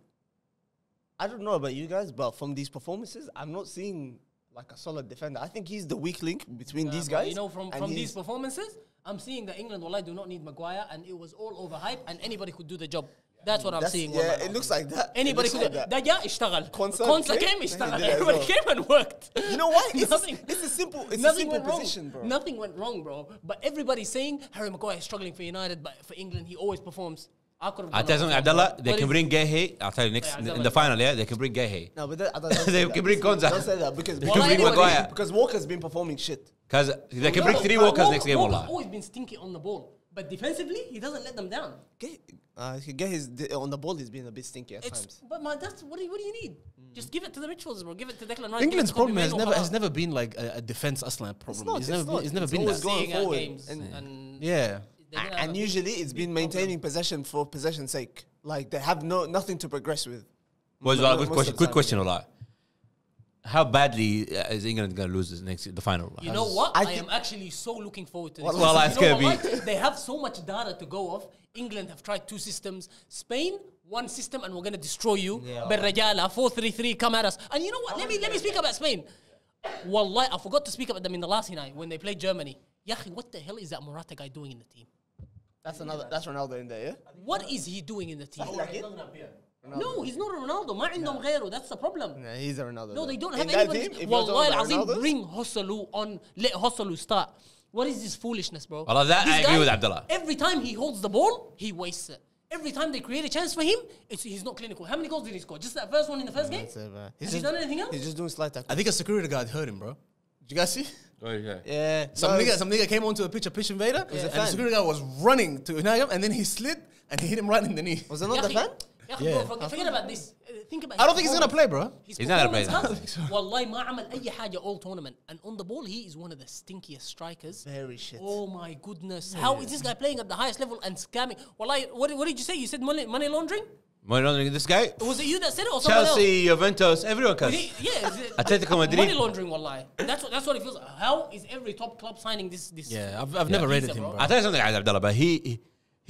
Speaker 4: I don't know about you guys, but from these performances, I'm not seeing like a solid defender. I think he's the weak link between these
Speaker 2: But
Speaker 4: guys.
Speaker 2: you know, from
Speaker 4: and
Speaker 2: these
Speaker 4: he's-
Speaker 2: performances, I'm seeing that England, wallah, do not need Maguire, and it was all overhyped, and anybody could do the job. That's what I'm seeing.
Speaker 4: Yeah,
Speaker 2: wallah.
Speaker 4: it looks like that.
Speaker 2: Anybody
Speaker 4: It
Speaker 2: could
Speaker 4: looks
Speaker 2: do
Speaker 4: like
Speaker 2: that. جاء اشتغل.
Speaker 4: Konsa
Speaker 2: Konsa
Speaker 4: came,
Speaker 2: came
Speaker 4: and he
Speaker 2: اشتغل.
Speaker 4: did it as
Speaker 2: Everybody
Speaker 4: well.
Speaker 2: came and worked.
Speaker 4: You know what? It's a simple
Speaker 2: wrong.
Speaker 4: position, bro.
Speaker 2: Nothing went wrong, bro. But everybody's saying Harry Maguire is struggling for United, but for England he always performs. I could have.
Speaker 3: I tell you something, Abdullah, they can bring Gehi. I'll tell you next
Speaker 2: Yeah,
Speaker 3: in
Speaker 2: Abdullah.
Speaker 3: the final. Yeah, they can bring Gehi
Speaker 4: No, but don't say
Speaker 3: They
Speaker 4: that.
Speaker 3: can bring Konsa.
Speaker 4: Don't say that because
Speaker 3: They can bring Maguire
Speaker 4: because Walker's been performing shit.
Speaker 3: because they can bring three Walkers next game.
Speaker 2: Walker's
Speaker 3: Wallah.
Speaker 2: always been stinky on the ball, but defensively he doesn't let them down.
Speaker 4: On the ball, he's been a bit stinky at times.
Speaker 2: But man, that's what do you need? Just give it to the midfielders, bro. Give it to Declan Rice.
Speaker 1: England's
Speaker 2: give it to
Speaker 1: problem has
Speaker 2: Kobe
Speaker 1: never
Speaker 2: Mainoo,
Speaker 1: been like a defense Aslan problem.
Speaker 4: not,
Speaker 1: It's
Speaker 4: it's
Speaker 1: never
Speaker 4: not.
Speaker 1: it's never
Speaker 4: It's
Speaker 1: been
Speaker 4: always
Speaker 1: that.
Speaker 4: going
Speaker 2: seeing out
Speaker 4: forward.
Speaker 2: games and
Speaker 1: Yeah.
Speaker 2: they're gonna have
Speaker 4: And
Speaker 2: a
Speaker 4: usually it's been maintaining possession for possession's sake. Like they have nothing to progress with.
Speaker 3: Was
Speaker 4: Most
Speaker 3: a
Speaker 4: of
Speaker 3: good
Speaker 4: the
Speaker 3: question.
Speaker 4: time,
Speaker 3: Quick
Speaker 4: yeah.
Speaker 3: question, Wallah. How badly is England going to lose the final?
Speaker 2: You know what? I am actually so looking forward to this.
Speaker 3: Well, it's going to be.
Speaker 2: They have so much data to go off. England have tried 2 systems. Spain, 1 system, and we're going to destroy you. Berrajala, 4-3-3, come at us. And you know what? Let me speak about Spain. Wallahi, I forgot to speak about them in the last night when they played Germany. Yahi, what the hell is that Morata guy doing in the team?
Speaker 4: That's Ronaldo in there, yeah?
Speaker 2: What is he doing in the team?
Speaker 4: Ronaldo.
Speaker 2: No, he's not a Ronaldo. ما عندهم غيره. That's the problem.
Speaker 4: Yeah, he's a Ronaldo.
Speaker 2: No, they don't
Speaker 4: in
Speaker 2: have
Speaker 4: that
Speaker 2: anybody.
Speaker 4: team, if
Speaker 2: Wallahi
Speaker 4: you're talking
Speaker 2: al-Azim,
Speaker 4: about Ronaldos,
Speaker 2: bring Hosselu on. Let Hosselu start. What is this foolishness, bro?
Speaker 3: Well, that
Speaker 2: This
Speaker 3: I agree
Speaker 2: guy,
Speaker 3: with Abdullah.
Speaker 2: Every time he holds the ball, he wastes it. Every time they create a chance for him, he's not clinical. How many goals did he score? Just that first one in the first game? Has he done anything else?
Speaker 4: He's just doing slide tackle.
Speaker 1: I think a security guard heard him, bro. Did you guys see?
Speaker 3: Oh, yeah.
Speaker 4: Yeah.
Speaker 1: Some nigga came onto a pitch invader, and the security guard was running to Unai, and then he slid and he hit him right in the knee.
Speaker 4: Was it not the fan?
Speaker 2: Yeah. Bro, forget about this. Think about.
Speaker 1: I don't think he's gonna play, bro.
Speaker 3: He's not gonna play.
Speaker 2: I don't think so. Wallahi, ما عمل أي حاجة all tournament, and on the ball he is one of the stinkiest strikers.
Speaker 4: Very shit.
Speaker 2: Oh my goodness! How is this guy playing at the highest level and scamming? Wallahi, what did you say? You said money laundering?
Speaker 3: Money laundering. This guy.
Speaker 2: Was it you that said it or someone
Speaker 3: Chelsea, Juventus, everyone can.
Speaker 2: Yeah,
Speaker 3: Atletico Madrid.
Speaker 2: Money laundering, wallahi. That's what it feels like. How is every top club signing this?
Speaker 1: Yeah, I've never rated him, bro.
Speaker 3: I'll tell you something, Abdullah, but he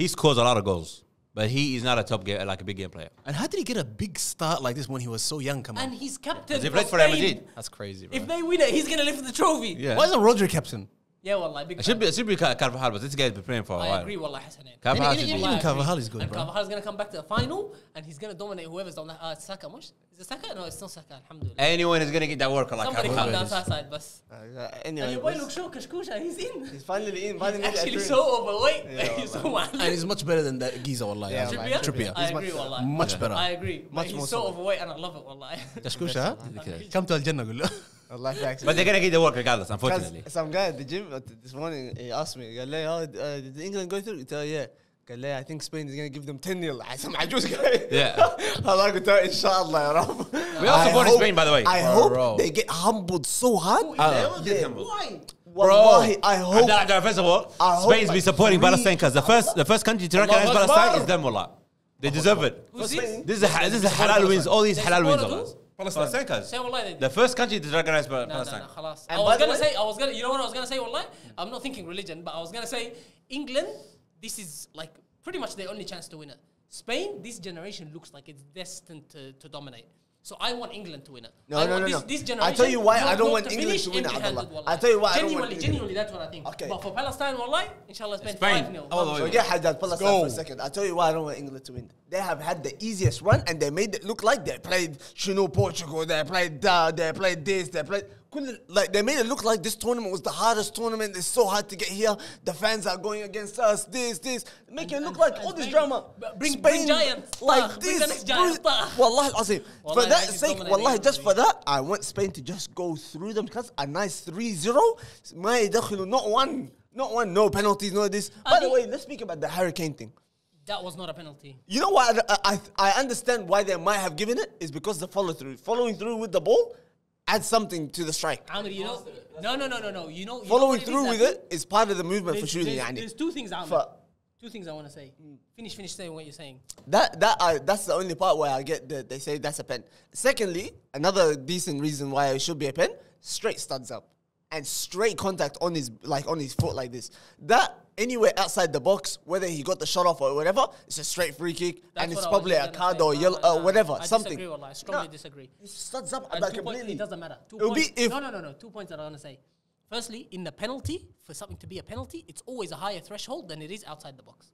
Speaker 3: scores a lot of goals. But he is not a top game, like a big game player.
Speaker 1: And how did he get a big start like this when he was so young? Come on.
Speaker 2: And he's captain.
Speaker 3: He played for Real Madrid.
Speaker 1: That's crazy, bro.
Speaker 2: If they win it, he's gonna lift the trophy.
Speaker 3: Yeah.
Speaker 1: Why isn't Rodri captain?
Speaker 2: Yeah, wallahi. Big
Speaker 3: It should be Carvajal, but this guy's been playing for a while.
Speaker 2: I agree, wallahi, Hassanin.
Speaker 3: Carvajal should
Speaker 1: Even
Speaker 3: be.
Speaker 2: Wallahi, I
Speaker 1: Carvajal
Speaker 2: agree.
Speaker 1: is good,
Speaker 2: and
Speaker 1: bro.
Speaker 2: Carvajal's gonna come back to the final, and he's gonna dominate whoever's on that. Saka, mush? Is it Saka? No, it's not Saka. Alhamdulillah.
Speaker 3: Anyone is going to get that work like
Speaker 2: Somebody calm
Speaker 3: Carvajal
Speaker 2: down
Speaker 3: is.
Speaker 2: to our side, bus.
Speaker 4: Anyway,
Speaker 2: And your boy looks so kashkusha. He's in.
Speaker 4: he's finally in.
Speaker 2: He's
Speaker 4: Finally
Speaker 2: actually
Speaker 4: appearance.
Speaker 2: so overweight.
Speaker 4: Yeah,
Speaker 2: He's so
Speaker 1: And
Speaker 2: wild.
Speaker 1: he's much better than that Giza, wallahi.
Speaker 4: Yeah,
Speaker 1: Trippier?
Speaker 4: wallahi.
Speaker 1: Trippier.
Speaker 2: I
Speaker 4: He's
Speaker 2: agree,
Speaker 4: much
Speaker 2: wallahi.
Speaker 1: Much better.
Speaker 2: I agree. But
Speaker 4: Much
Speaker 2: he's
Speaker 4: more
Speaker 2: so
Speaker 4: so.
Speaker 2: overweight, and I love it, wallahi.
Speaker 1: Kashkusha,
Speaker 3: Ridiculous.
Speaker 1: come to Al-Jannah, قول له.
Speaker 4: Allah facts.
Speaker 3: But they're going to get the work regardless, unfortunately.
Speaker 4: Some guy at the gym this morning, he asked me, قال لي, did England go through? قلت له, yeah. قال لي, I think Spain is going to give them 10-0. Some عجوز guy.
Speaker 3: Yeah.
Speaker 4: Allah قلت له, inshallah, ya Rabb.
Speaker 3: We also supported Spain, by the way.
Speaker 4: I hope they get humbled so hard.
Speaker 3: Get humbled.
Speaker 2: Why?
Speaker 4: Wallahi, I hope.
Speaker 3: Abdullah, first of all,
Speaker 4: I hope
Speaker 3: Spain's been supporting Palestine because the first country to recognize
Speaker 2: Allahu
Speaker 3: Palestine
Speaker 2: Akbar.
Speaker 3: is them, wallah. They deserve it.
Speaker 2: Who's this?
Speaker 3: This is halal wins. All these
Speaker 2: They
Speaker 3: halal wins,
Speaker 2: supported
Speaker 3: wallah.
Speaker 2: who?
Speaker 3: Palestine, cuz.
Speaker 2: Say wallahi they did.
Speaker 3: The first country to recognize
Speaker 2: No,
Speaker 3: Palestine.
Speaker 2: khalas.
Speaker 4: And
Speaker 2: I
Speaker 4: by
Speaker 2: was
Speaker 4: the
Speaker 2: gonna
Speaker 4: way-
Speaker 2: say, you know what I was gonna say, wallahi? I'm not thinking religion, but I was gonna say, England, this is like pretty much their only chance to win it. Spain, this generation looks like it's destined to dominate. So I want England to win it.
Speaker 4: No,
Speaker 2: I
Speaker 4: no,
Speaker 2: want
Speaker 4: no, no.
Speaker 2: This generation.
Speaker 4: I'll tell you why I don't
Speaker 2: not
Speaker 4: want
Speaker 2: to
Speaker 4: England
Speaker 2: finish
Speaker 4: to win it,
Speaker 2: empty-handed,
Speaker 4: Abdullah.
Speaker 2: wallahi.
Speaker 4: I'll tell you why I don't want
Speaker 2: Genuinely, that's what I think.
Speaker 4: Okay.
Speaker 2: But for Palestine, wallahi, inshallah, Spain
Speaker 3: Spain.
Speaker 2: 5-0.
Speaker 3: All the way.
Speaker 4: Forget Haddad, Palestine for a second. I'll tell you why I don't want England to win. They have had the easiest run and they made it look like they played Portugal, they played this, they played... Like they made it look like this tournament was the hardest tournament. It's so hard to get here. The fans are going against us. This. Make it look like all this
Speaker 2: Spain-
Speaker 4: drama.
Speaker 2: bring giants.
Speaker 4: like
Speaker 2: Bring
Speaker 4: this.
Speaker 2: the next giant.
Speaker 4: Wallahi al-Azim. For
Speaker 2: Wallahi,
Speaker 4: that
Speaker 2: that is
Speaker 4: sake,
Speaker 2: dominating
Speaker 4: wallahi, just for
Speaker 2: everybody.
Speaker 4: that, I want Spain to just go through them because a nice 3-0. ما يدخلوا not one, no penalties, no this. By the way, let's speak about the Harry Kane thing.
Speaker 2: That was not a penalty.
Speaker 4: You know what? I understand why they might have given it is because the following through with the ball adds something to the strike.
Speaker 2: Amir, you know, no. You know,
Speaker 4: Following through with it is part of the movement for shooting.
Speaker 2: There's two things, Amir.
Speaker 4: For-
Speaker 2: Two things I want to say. Finish saying what you're saying.
Speaker 4: That's the only part where I get they say that's a pen. Secondly, another decent reason why it should be a pen: straight studs up and straight contact on his foot like this. That anywhere outside the box, whether he got the shot off or whatever, it's a straight free kick,
Speaker 2: That's
Speaker 4: and it's
Speaker 2: what I was
Speaker 4: probably
Speaker 2: just
Speaker 4: a
Speaker 2: gonna
Speaker 4: card
Speaker 2: say.
Speaker 4: or
Speaker 2: No,
Speaker 4: yellow,
Speaker 2: no.
Speaker 4: whatever,
Speaker 2: I
Speaker 4: something.
Speaker 2: disagree, wallah. I strongly disagree.
Speaker 4: It studs up
Speaker 2: And
Speaker 4: like
Speaker 2: 2 points,
Speaker 4: completely.
Speaker 2: it doesn't matter. Two
Speaker 4: It'll be
Speaker 2: points.
Speaker 4: if-
Speaker 2: No. 2 points that I'm gonna say. Firstly, in the penalty, for something to be a penalty, it's always a higher threshold than it is outside the box.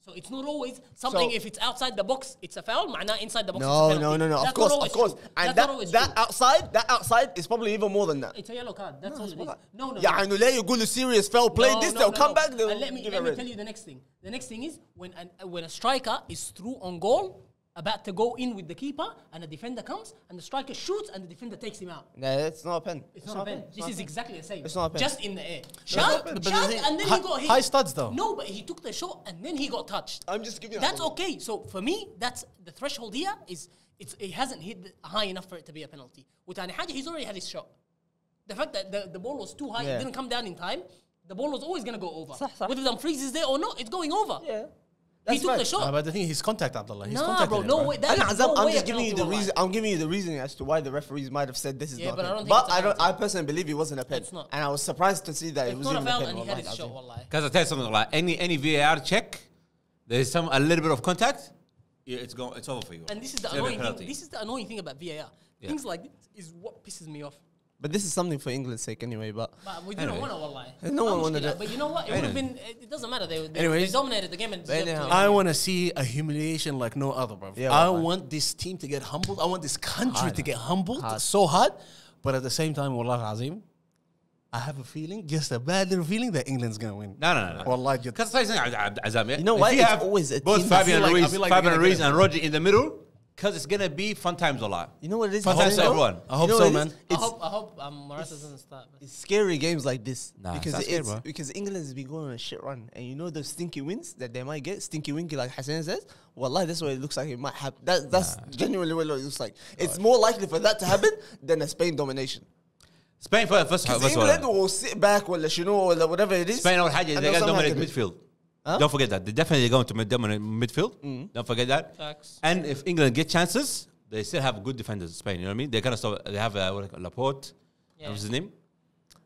Speaker 2: So it's not always something.
Speaker 4: So-
Speaker 2: If it's outside the box, it's a foul. معناه inside the box, it's a
Speaker 4: No.
Speaker 2: penalty.
Speaker 4: Of
Speaker 2: That's
Speaker 4: course,
Speaker 2: not always
Speaker 4: of course.
Speaker 2: true.
Speaker 4: And
Speaker 2: That's not always
Speaker 4: that
Speaker 2: true.
Speaker 4: outside is probably even more than that.
Speaker 2: It's a yellow card. That's all it is. No.
Speaker 4: يعني لا يقولوا serious foul play.
Speaker 2: No,
Speaker 4: This
Speaker 2: no,
Speaker 4: they'll
Speaker 2: no,
Speaker 4: come
Speaker 2: no.
Speaker 4: back. They'll
Speaker 2: And let me
Speaker 4: give it red.
Speaker 2: tell you the next thing. The next thing is when a striker is through on goal, about to go in with the keeper, and the defender comes, and the striker shoots, and the defender takes him out.
Speaker 4: No, it's not a pen.
Speaker 2: It's not a pen. This is exactly the same.
Speaker 4: It's not a pen.
Speaker 2: Just in the air.
Speaker 1: not a
Speaker 2: Shot,
Speaker 1: pen. But
Speaker 2: shot,
Speaker 1: the thing-
Speaker 2: and then he got hit.
Speaker 1: high studs though.
Speaker 2: No, but he took the shot, and then he got touched.
Speaker 4: I'm just giving you.
Speaker 2: That's okay. So for me, that's the threshold here is it hasn't hit high enough for it to be a penalty. وتاني حاجة, he's already had his shot. The fact that the ball was too high,
Speaker 4: Yeah.
Speaker 2: it didn't come down in time, the ball was always going to go over.
Speaker 4: صح.
Speaker 2: Whether Dumfries is there or not, it's going over.
Speaker 4: Yeah.
Speaker 2: He took the shot.
Speaker 1: But the thing, he's contact, Abdullah. He's
Speaker 2: Nah,
Speaker 1: contacted
Speaker 2: bro,
Speaker 1: him,
Speaker 2: no way. That is no
Speaker 4: I'm
Speaker 2: way
Speaker 4: just
Speaker 2: a
Speaker 4: giving you the
Speaker 2: penalty,
Speaker 4: reason. I'm giving you the reasoning as to why the referees might have said this is
Speaker 2: Yeah,
Speaker 4: not.
Speaker 2: but I
Speaker 4: a
Speaker 2: don't
Speaker 4: pen.
Speaker 2: think it's a penalty.
Speaker 4: I personally believe it wasn't a pen.
Speaker 2: It's not.
Speaker 4: And I was surprised to see that it
Speaker 2: It's
Speaker 4: was
Speaker 2: not a
Speaker 4: even a
Speaker 2: foul,
Speaker 4: pen.
Speaker 2: and he had his
Speaker 4: wallahi,
Speaker 2: shot.
Speaker 4: azim.
Speaker 2: Wallahi.
Speaker 3: Because I tell you something like any VAR check, there's a little bit of contact. Yeah, it's over for you.
Speaker 2: And this is the
Speaker 3: It's gonna be a
Speaker 2: annoying thing.
Speaker 3: penalty.
Speaker 2: This is the annoying thing about VAR.
Speaker 3: Yeah.
Speaker 2: Things like this is what pisses me off.
Speaker 4: But this is something for England's sake anyway. But
Speaker 2: But we didn't want to, wallahi.
Speaker 4: No one wanted
Speaker 2: Mushkila.
Speaker 4: it.
Speaker 2: But you know what? It would have been. It doesn't matter. They
Speaker 1: Anyways.
Speaker 2: dominated the game and deserved to
Speaker 4: anyhow.
Speaker 2: win.
Speaker 1: I want to see a humiliation like no other, bro.
Speaker 4: Yeah,
Speaker 1: I
Speaker 4: wallahi.
Speaker 1: want this team to get humbled. I want this country
Speaker 4: Hard.
Speaker 1: to get humbled
Speaker 4: Hard.
Speaker 1: so hard. But at the same time, Wallah Azim, I have a feeling, just a bad little feeling that England's going to win.
Speaker 3: No.
Speaker 1: Wallahi, just
Speaker 3: Because I say Azam,
Speaker 4: You know
Speaker 3: if
Speaker 4: what?
Speaker 3: you
Speaker 4: It's
Speaker 3: have
Speaker 4: always a
Speaker 3: both
Speaker 4: team.
Speaker 3: Fabian
Speaker 1: I feel
Speaker 3: Ruiz,
Speaker 1: like they're gonna
Speaker 3: Ruiz
Speaker 1: get
Speaker 3: and Rodri in the middle, because it's gonna be fun times a lot.
Speaker 4: you know what it is?
Speaker 3: Fun times for
Speaker 4: You know-
Speaker 3: everyone.
Speaker 1: I hope
Speaker 4: you know
Speaker 1: so,
Speaker 4: what it
Speaker 1: man.
Speaker 4: is?
Speaker 2: I hope Morata doesn't start.
Speaker 4: It's scary games like this
Speaker 3: Nah,
Speaker 4: because
Speaker 3: it's not scary, bro.
Speaker 4: because England has been going on a shit run, and you know those stinky wins that they might get, stinky winky like Hassan says. Wallahi, that's what it looks like. It might happen. That's genuinely what it looks like. It's more likely for that to happen than a Spain domination.
Speaker 3: Spain first
Speaker 4: England
Speaker 3: one.
Speaker 4: will sit back or whatever it is.
Speaker 3: Spain أول حاجة
Speaker 4: and
Speaker 3: they
Speaker 4: they'll
Speaker 3: got
Speaker 4: somehow
Speaker 3: dominate
Speaker 4: get it.
Speaker 3: midfield.
Speaker 4: Huh?
Speaker 3: Don't forget that. They're definitely going to dominate midfield. Don't forget that.
Speaker 2: Facts.
Speaker 3: And if England get chances, they still have good defenders. Spain, you know what I mean? They're gonna stop. They have Laporte.
Speaker 2: Yeah.
Speaker 3: What's his name?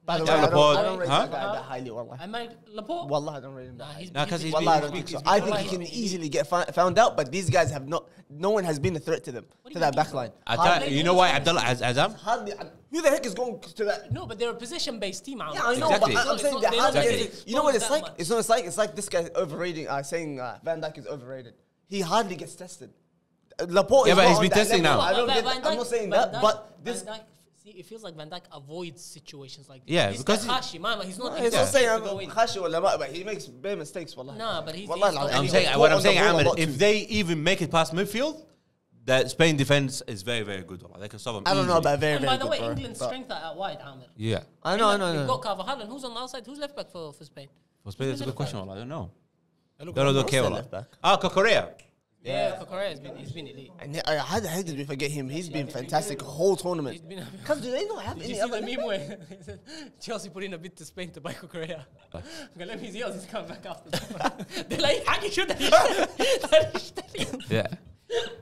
Speaker 4: By the way,
Speaker 3: Yeah,
Speaker 4: I
Speaker 3: Laporte,
Speaker 4: don't rate
Speaker 3: huh?
Speaker 4: that guy that highly. Wallahi,
Speaker 2: I might Laporte.
Speaker 4: wallahi, I don't rate him that
Speaker 2: Nah,
Speaker 4: highly.
Speaker 3: Nah, 'cause he's
Speaker 4: Wallahi, I
Speaker 3: been-
Speaker 4: don't think so.
Speaker 2: he's
Speaker 4: I
Speaker 2: been-
Speaker 4: think he can easily get found out, but these guys have not. No one has been a threat to them,
Speaker 2: What do
Speaker 4: to
Speaker 2: you
Speaker 4: that
Speaker 2: mean,
Speaker 4: back line.
Speaker 3: I tell you know why Abdullah Azam?
Speaker 4: Hardly. Who the heck is going to that?
Speaker 2: No, but they're a possession-based team.
Speaker 4: Yeah, I know,
Speaker 3: Exactly.
Speaker 4: but I'm saying they're
Speaker 2: They're
Speaker 4: hardly.
Speaker 2: not
Speaker 3: Exactly.
Speaker 2: getting
Speaker 4: You know what it's
Speaker 2: exposed
Speaker 4: like?
Speaker 2: that
Speaker 4: It's not. It's like this guy overrating. Saying Van Dijk is overrated. He hardly gets tested. Laporte.
Speaker 3: Yeah,
Speaker 4: is
Speaker 3: but
Speaker 4: not
Speaker 3: he's
Speaker 4: on
Speaker 3: been
Speaker 4: that
Speaker 3: testing
Speaker 4: level.
Speaker 3: now.
Speaker 4: I don't
Speaker 2: Van
Speaker 4: get.
Speaker 2: Dijk-
Speaker 4: I'm not saying
Speaker 2: Van
Speaker 4: that,
Speaker 2: Dijk-
Speaker 4: but
Speaker 2: Van
Speaker 4: this.
Speaker 2: Dijk- see, it feels like Van Dijk avoids situations like this.
Speaker 3: Yeah,
Speaker 2: This
Speaker 3: because
Speaker 2: guy's Hashi, man, he's not.
Speaker 4: He's
Speaker 3: Yeah.
Speaker 4: not saying
Speaker 2: to
Speaker 4: I'm
Speaker 2: go in.
Speaker 4: Khashi or Lama, but he makes bare mistakes. Wallahi.
Speaker 2: Nah, but he's
Speaker 4: Wallahi,
Speaker 2: got-
Speaker 4: and
Speaker 3: I'm
Speaker 4: he
Speaker 3: saying
Speaker 4: gets
Speaker 3: what
Speaker 4: caught
Speaker 3: I'm
Speaker 4: on the
Speaker 3: saying,
Speaker 4: ball a
Speaker 3: Ahmed,
Speaker 4: lot
Speaker 3: if
Speaker 4: too.
Speaker 3: they even make it past midfield, the Spain defense is very, very good. They can stop them.
Speaker 4: I don't know
Speaker 3: easily.
Speaker 4: about very,
Speaker 2: And
Speaker 4: very
Speaker 2: by the
Speaker 4: good,
Speaker 2: way,
Speaker 4: bro,
Speaker 2: England's
Speaker 4: but-
Speaker 2: strength are out wide, Amir.
Speaker 3: Yeah.
Speaker 4: I know.
Speaker 2: You've got Carvajal, and who's on the outside? Who's left back for Spain?
Speaker 3: For Spain, that's a good question. I don't know.
Speaker 1: look,
Speaker 3: Don't know.
Speaker 4: Who's
Speaker 3: Okay,
Speaker 4: the
Speaker 3: wallah.
Speaker 4: left back?
Speaker 3: Korea.
Speaker 2: Yeah, Korea he's been elite.
Speaker 4: And how the heck did we forget him? He's been fantastic whole tournament.
Speaker 2: He's been.
Speaker 4: Because do they not have
Speaker 2: Did you
Speaker 4: any
Speaker 2: see
Speaker 4: other?
Speaker 2: the meme where Chelsea put in a bid to Spain to buy Korea? قال لهم he's yours, he's coming back after. They're like, حاجة شو ده؟
Speaker 3: Yeah.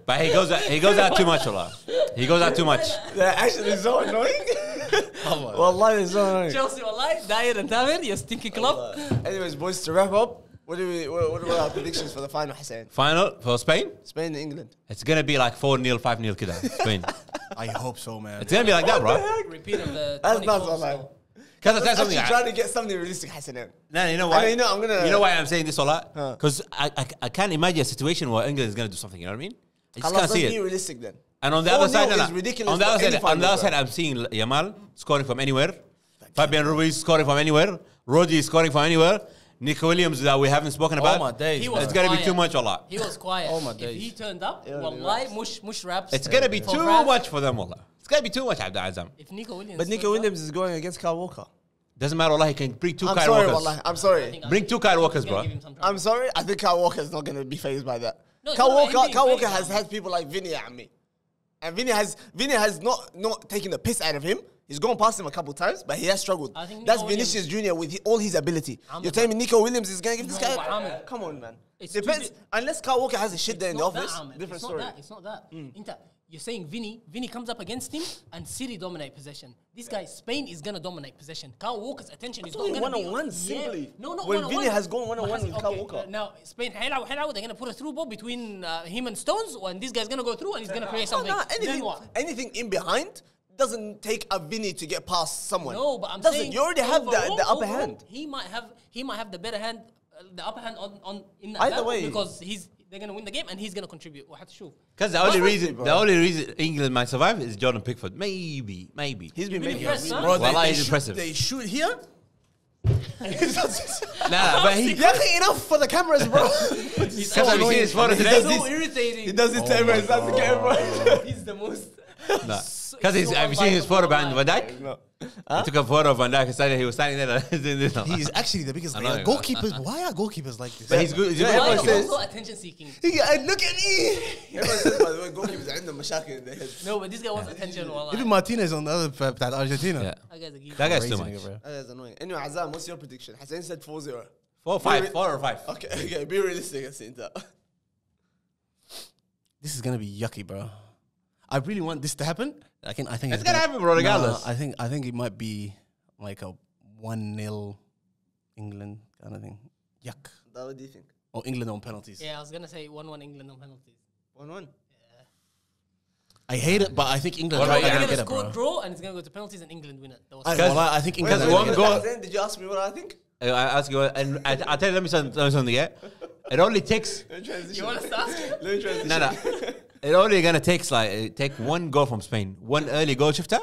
Speaker 3: But he goes out too much, wallah. He goes out too much.
Speaker 4: They're actually so annoying. Wallahi, they're so annoying.
Speaker 2: Chelsea والله داير and Tamer, you stinky club.
Speaker 4: Anyways, boys, to wrap up, what are our predictions for the final, Hassan?
Speaker 3: Final for Spain,
Speaker 4: Spain and England.
Speaker 3: it's gonna be like 4-0, 5-0 كده. Spain.
Speaker 1: I hope so, man.
Speaker 3: It's gonna be like that, bro.
Speaker 2: Repeat of the
Speaker 4: That's
Speaker 2: 20
Speaker 4: not
Speaker 2: goals,
Speaker 4: so
Speaker 2: so.
Speaker 3: Because I tell
Speaker 4: I'm
Speaker 3: something.
Speaker 4: actually trying to get something realistic, Hassan.
Speaker 3: No, you know
Speaker 4: I
Speaker 3: why?
Speaker 4: mean, no, I'm gonna-
Speaker 3: You know why I'm saying this a lot?
Speaker 4: Huh.
Speaker 3: Because I can't imagine a situation where England is gonna do something. You know what I mean? I just
Speaker 4: Allah,
Speaker 3: can't
Speaker 4: let's
Speaker 3: see
Speaker 4: be
Speaker 3: it.
Speaker 4: realistic then.
Speaker 3: And on the other
Speaker 4: 4-0
Speaker 3: side,
Speaker 4: is ridiculous
Speaker 3: on the
Speaker 4: for
Speaker 3: other
Speaker 4: any
Speaker 3: side, on the
Speaker 4: final,
Speaker 3: other side,
Speaker 4: bro.
Speaker 3: I'm seeing Yamal scoring from anywhere. Fabian Ruiz scoring from anywhere. Rodri scoring from anywhere. Nico Williams that we haven't spoken about.
Speaker 1: my days,
Speaker 2: He
Speaker 1: man.
Speaker 2: was
Speaker 3: It's gonna be
Speaker 2: quiet.
Speaker 3: too much, wallah.
Speaker 2: He was quiet.
Speaker 1: Oh my
Speaker 2: If
Speaker 1: days.
Speaker 2: he turned up,
Speaker 4: Yeah,
Speaker 2: wallahi, mush raps.
Speaker 3: It's gonna be
Speaker 2: For
Speaker 3: too
Speaker 2: France.
Speaker 3: much for them, wallah. It's gonna be too much, Abdul Azam.
Speaker 2: If Nico Williams.
Speaker 4: But Nico
Speaker 2: turns up-
Speaker 4: Williams is going against Kyle Walker.
Speaker 3: Doesn't matter, wallah. He can bring two
Speaker 4: I'm
Speaker 3: Kyle
Speaker 4: sorry,
Speaker 3: Walkers.
Speaker 4: Wallah. I'm sorry.
Speaker 3: Bring two Kyle Walkers, bro.
Speaker 4: I'm sorry. I think Kyle Walker is not going to be phased by that.
Speaker 2: No,
Speaker 4: Kyle
Speaker 2: no,
Speaker 4: Walker,
Speaker 2: he's being
Speaker 4: Kyle Walker
Speaker 2: phased,
Speaker 4: has
Speaker 2: man.
Speaker 4: had people like Vinny at me, and Vinny has not taken the piss out of him. He's gone past him a couple times, but he has struggled.
Speaker 2: I think
Speaker 4: That's
Speaker 2: Nico
Speaker 4: Vinicius Junior with all his ability.
Speaker 2: Ahmed,
Speaker 4: You're telling me Nico Williams is going to give this
Speaker 2: No,
Speaker 4: guy?
Speaker 2: but Ahmed,
Speaker 4: Come on, man.
Speaker 2: it's
Speaker 4: Depends.
Speaker 2: too
Speaker 4: Unless Kyle Walker has a shit day in the
Speaker 2: Not that,
Speaker 4: office,
Speaker 2: Ahmed.
Speaker 4: different
Speaker 2: It's
Speaker 4: story.
Speaker 2: Not that. Inter, you're saying Vinny comes up against him and City dominate possession. This guy, Spain is gonna dominate possession. Kyle Walker's attention is not
Speaker 4: doing
Speaker 2: gonna be
Speaker 4: one-on-one simply.
Speaker 2: No, not
Speaker 4: When
Speaker 2: one-on-one.
Speaker 4: Vinny has gone one-on-one with Kyle
Speaker 2: Okay,
Speaker 4: Walker.
Speaker 2: now Spain, hello, they're gonna put a through ball between him and Stones, and this guy's gonna go through and he's gonna create something. Then what?
Speaker 4: Anything in behind doesn't take a Vinny to get past someone.
Speaker 2: No, but I'm
Speaker 4: doesn't.
Speaker 2: saying
Speaker 4: You already have the upper
Speaker 2: overall,
Speaker 4: hand.
Speaker 2: He might have the better hand, the upper hand on in that
Speaker 4: Either
Speaker 2: battle
Speaker 4: way.
Speaker 2: because they're gonna win the game and he's gonna contribute.
Speaker 3: Because the only reason England might survive is Jordan Pickford. Maybe.
Speaker 4: He's been making
Speaker 2: impressed, huh?
Speaker 1: Bro,
Speaker 3: Wallah,
Speaker 1: they
Speaker 3: he's
Speaker 1: shoot-
Speaker 3: impressive.
Speaker 1: They shoot here.
Speaker 3: Nah, but he.
Speaker 4: enough for the cameras, bro.
Speaker 3: Because have you seen his photo today?
Speaker 2: so irritating.
Speaker 4: He does it to everyone. He starts to get everyone.
Speaker 2: He's the most.
Speaker 3: Because have you seen his photo behind Van Dijk?
Speaker 4: No.
Speaker 3: He took a photo of Van Dijk. He was standing there.
Speaker 1: He's actually the biggest.
Speaker 3: I know.
Speaker 1: Goalkeepers. Why are goalkeepers like this?
Speaker 3: But he's good. He's
Speaker 4: Yeah,
Speaker 3: good.
Speaker 2: Why
Speaker 4: everyone
Speaker 2: is
Speaker 4: says-
Speaker 2: also attention seeking?
Speaker 1: Look at me.
Speaker 4: Everyone says, by the way, goalkeepers عندهم مشاكل in their head.
Speaker 2: No, but this guy wants attention. Wallah.
Speaker 1: Even Martinez on the other بتاعت Argentina.
Speaker 3: Yeah.
Speaker 2: That guy's a geek.
Speaker 3: That guy's too
Speaker 1: Crazy
Speaker 3: much.
Speaker 1: nigga, bro.
Speaker 4: That's annoying. Anyway, Azam, what's your prediction? Hassan said 4-0.
Speaker 3: 4 or 5.
Speaker 4: Okay, be realistic at the same time.
Speaker 1: This is gonna be yucky, bro. I really want this to happen. I think
Speaker 3: It's gonna happen, bro, regardless.
Speaker 1: I think it might be like a 1-0 England kind of thing. Yuck.
Speaker 4: What do you think?
Speaker 1: Or England on penalties.
Speaker 2: Yeah, I was gonna say 1-1 England on penalties.
Speaker 4: 1-1.
Speaker 1: I hate it, but I think England
Speaker 3: What
Speaker 1: are
Speaker 3: about
Speaker 1: gonna
Speaker 3: you?
Speaker 1: get it,
Speaker 2: Score
Speaker 1: bro.
Speaker 2: draw and it's gonna go to penalties and England win it. That was
Speaker 1: I think England.
Speaker 3: Because one goal.
Speaker 4: Did you ask me what I think?
Speaker 3: I ask you, and I tell you, let me tell you something. Yeah, it only takes.
Speaker 2: You want to start?
Speaker 4: Let me transition.
Speaker 3: No. It only gonna take one goal from Spain, one early goal shifter,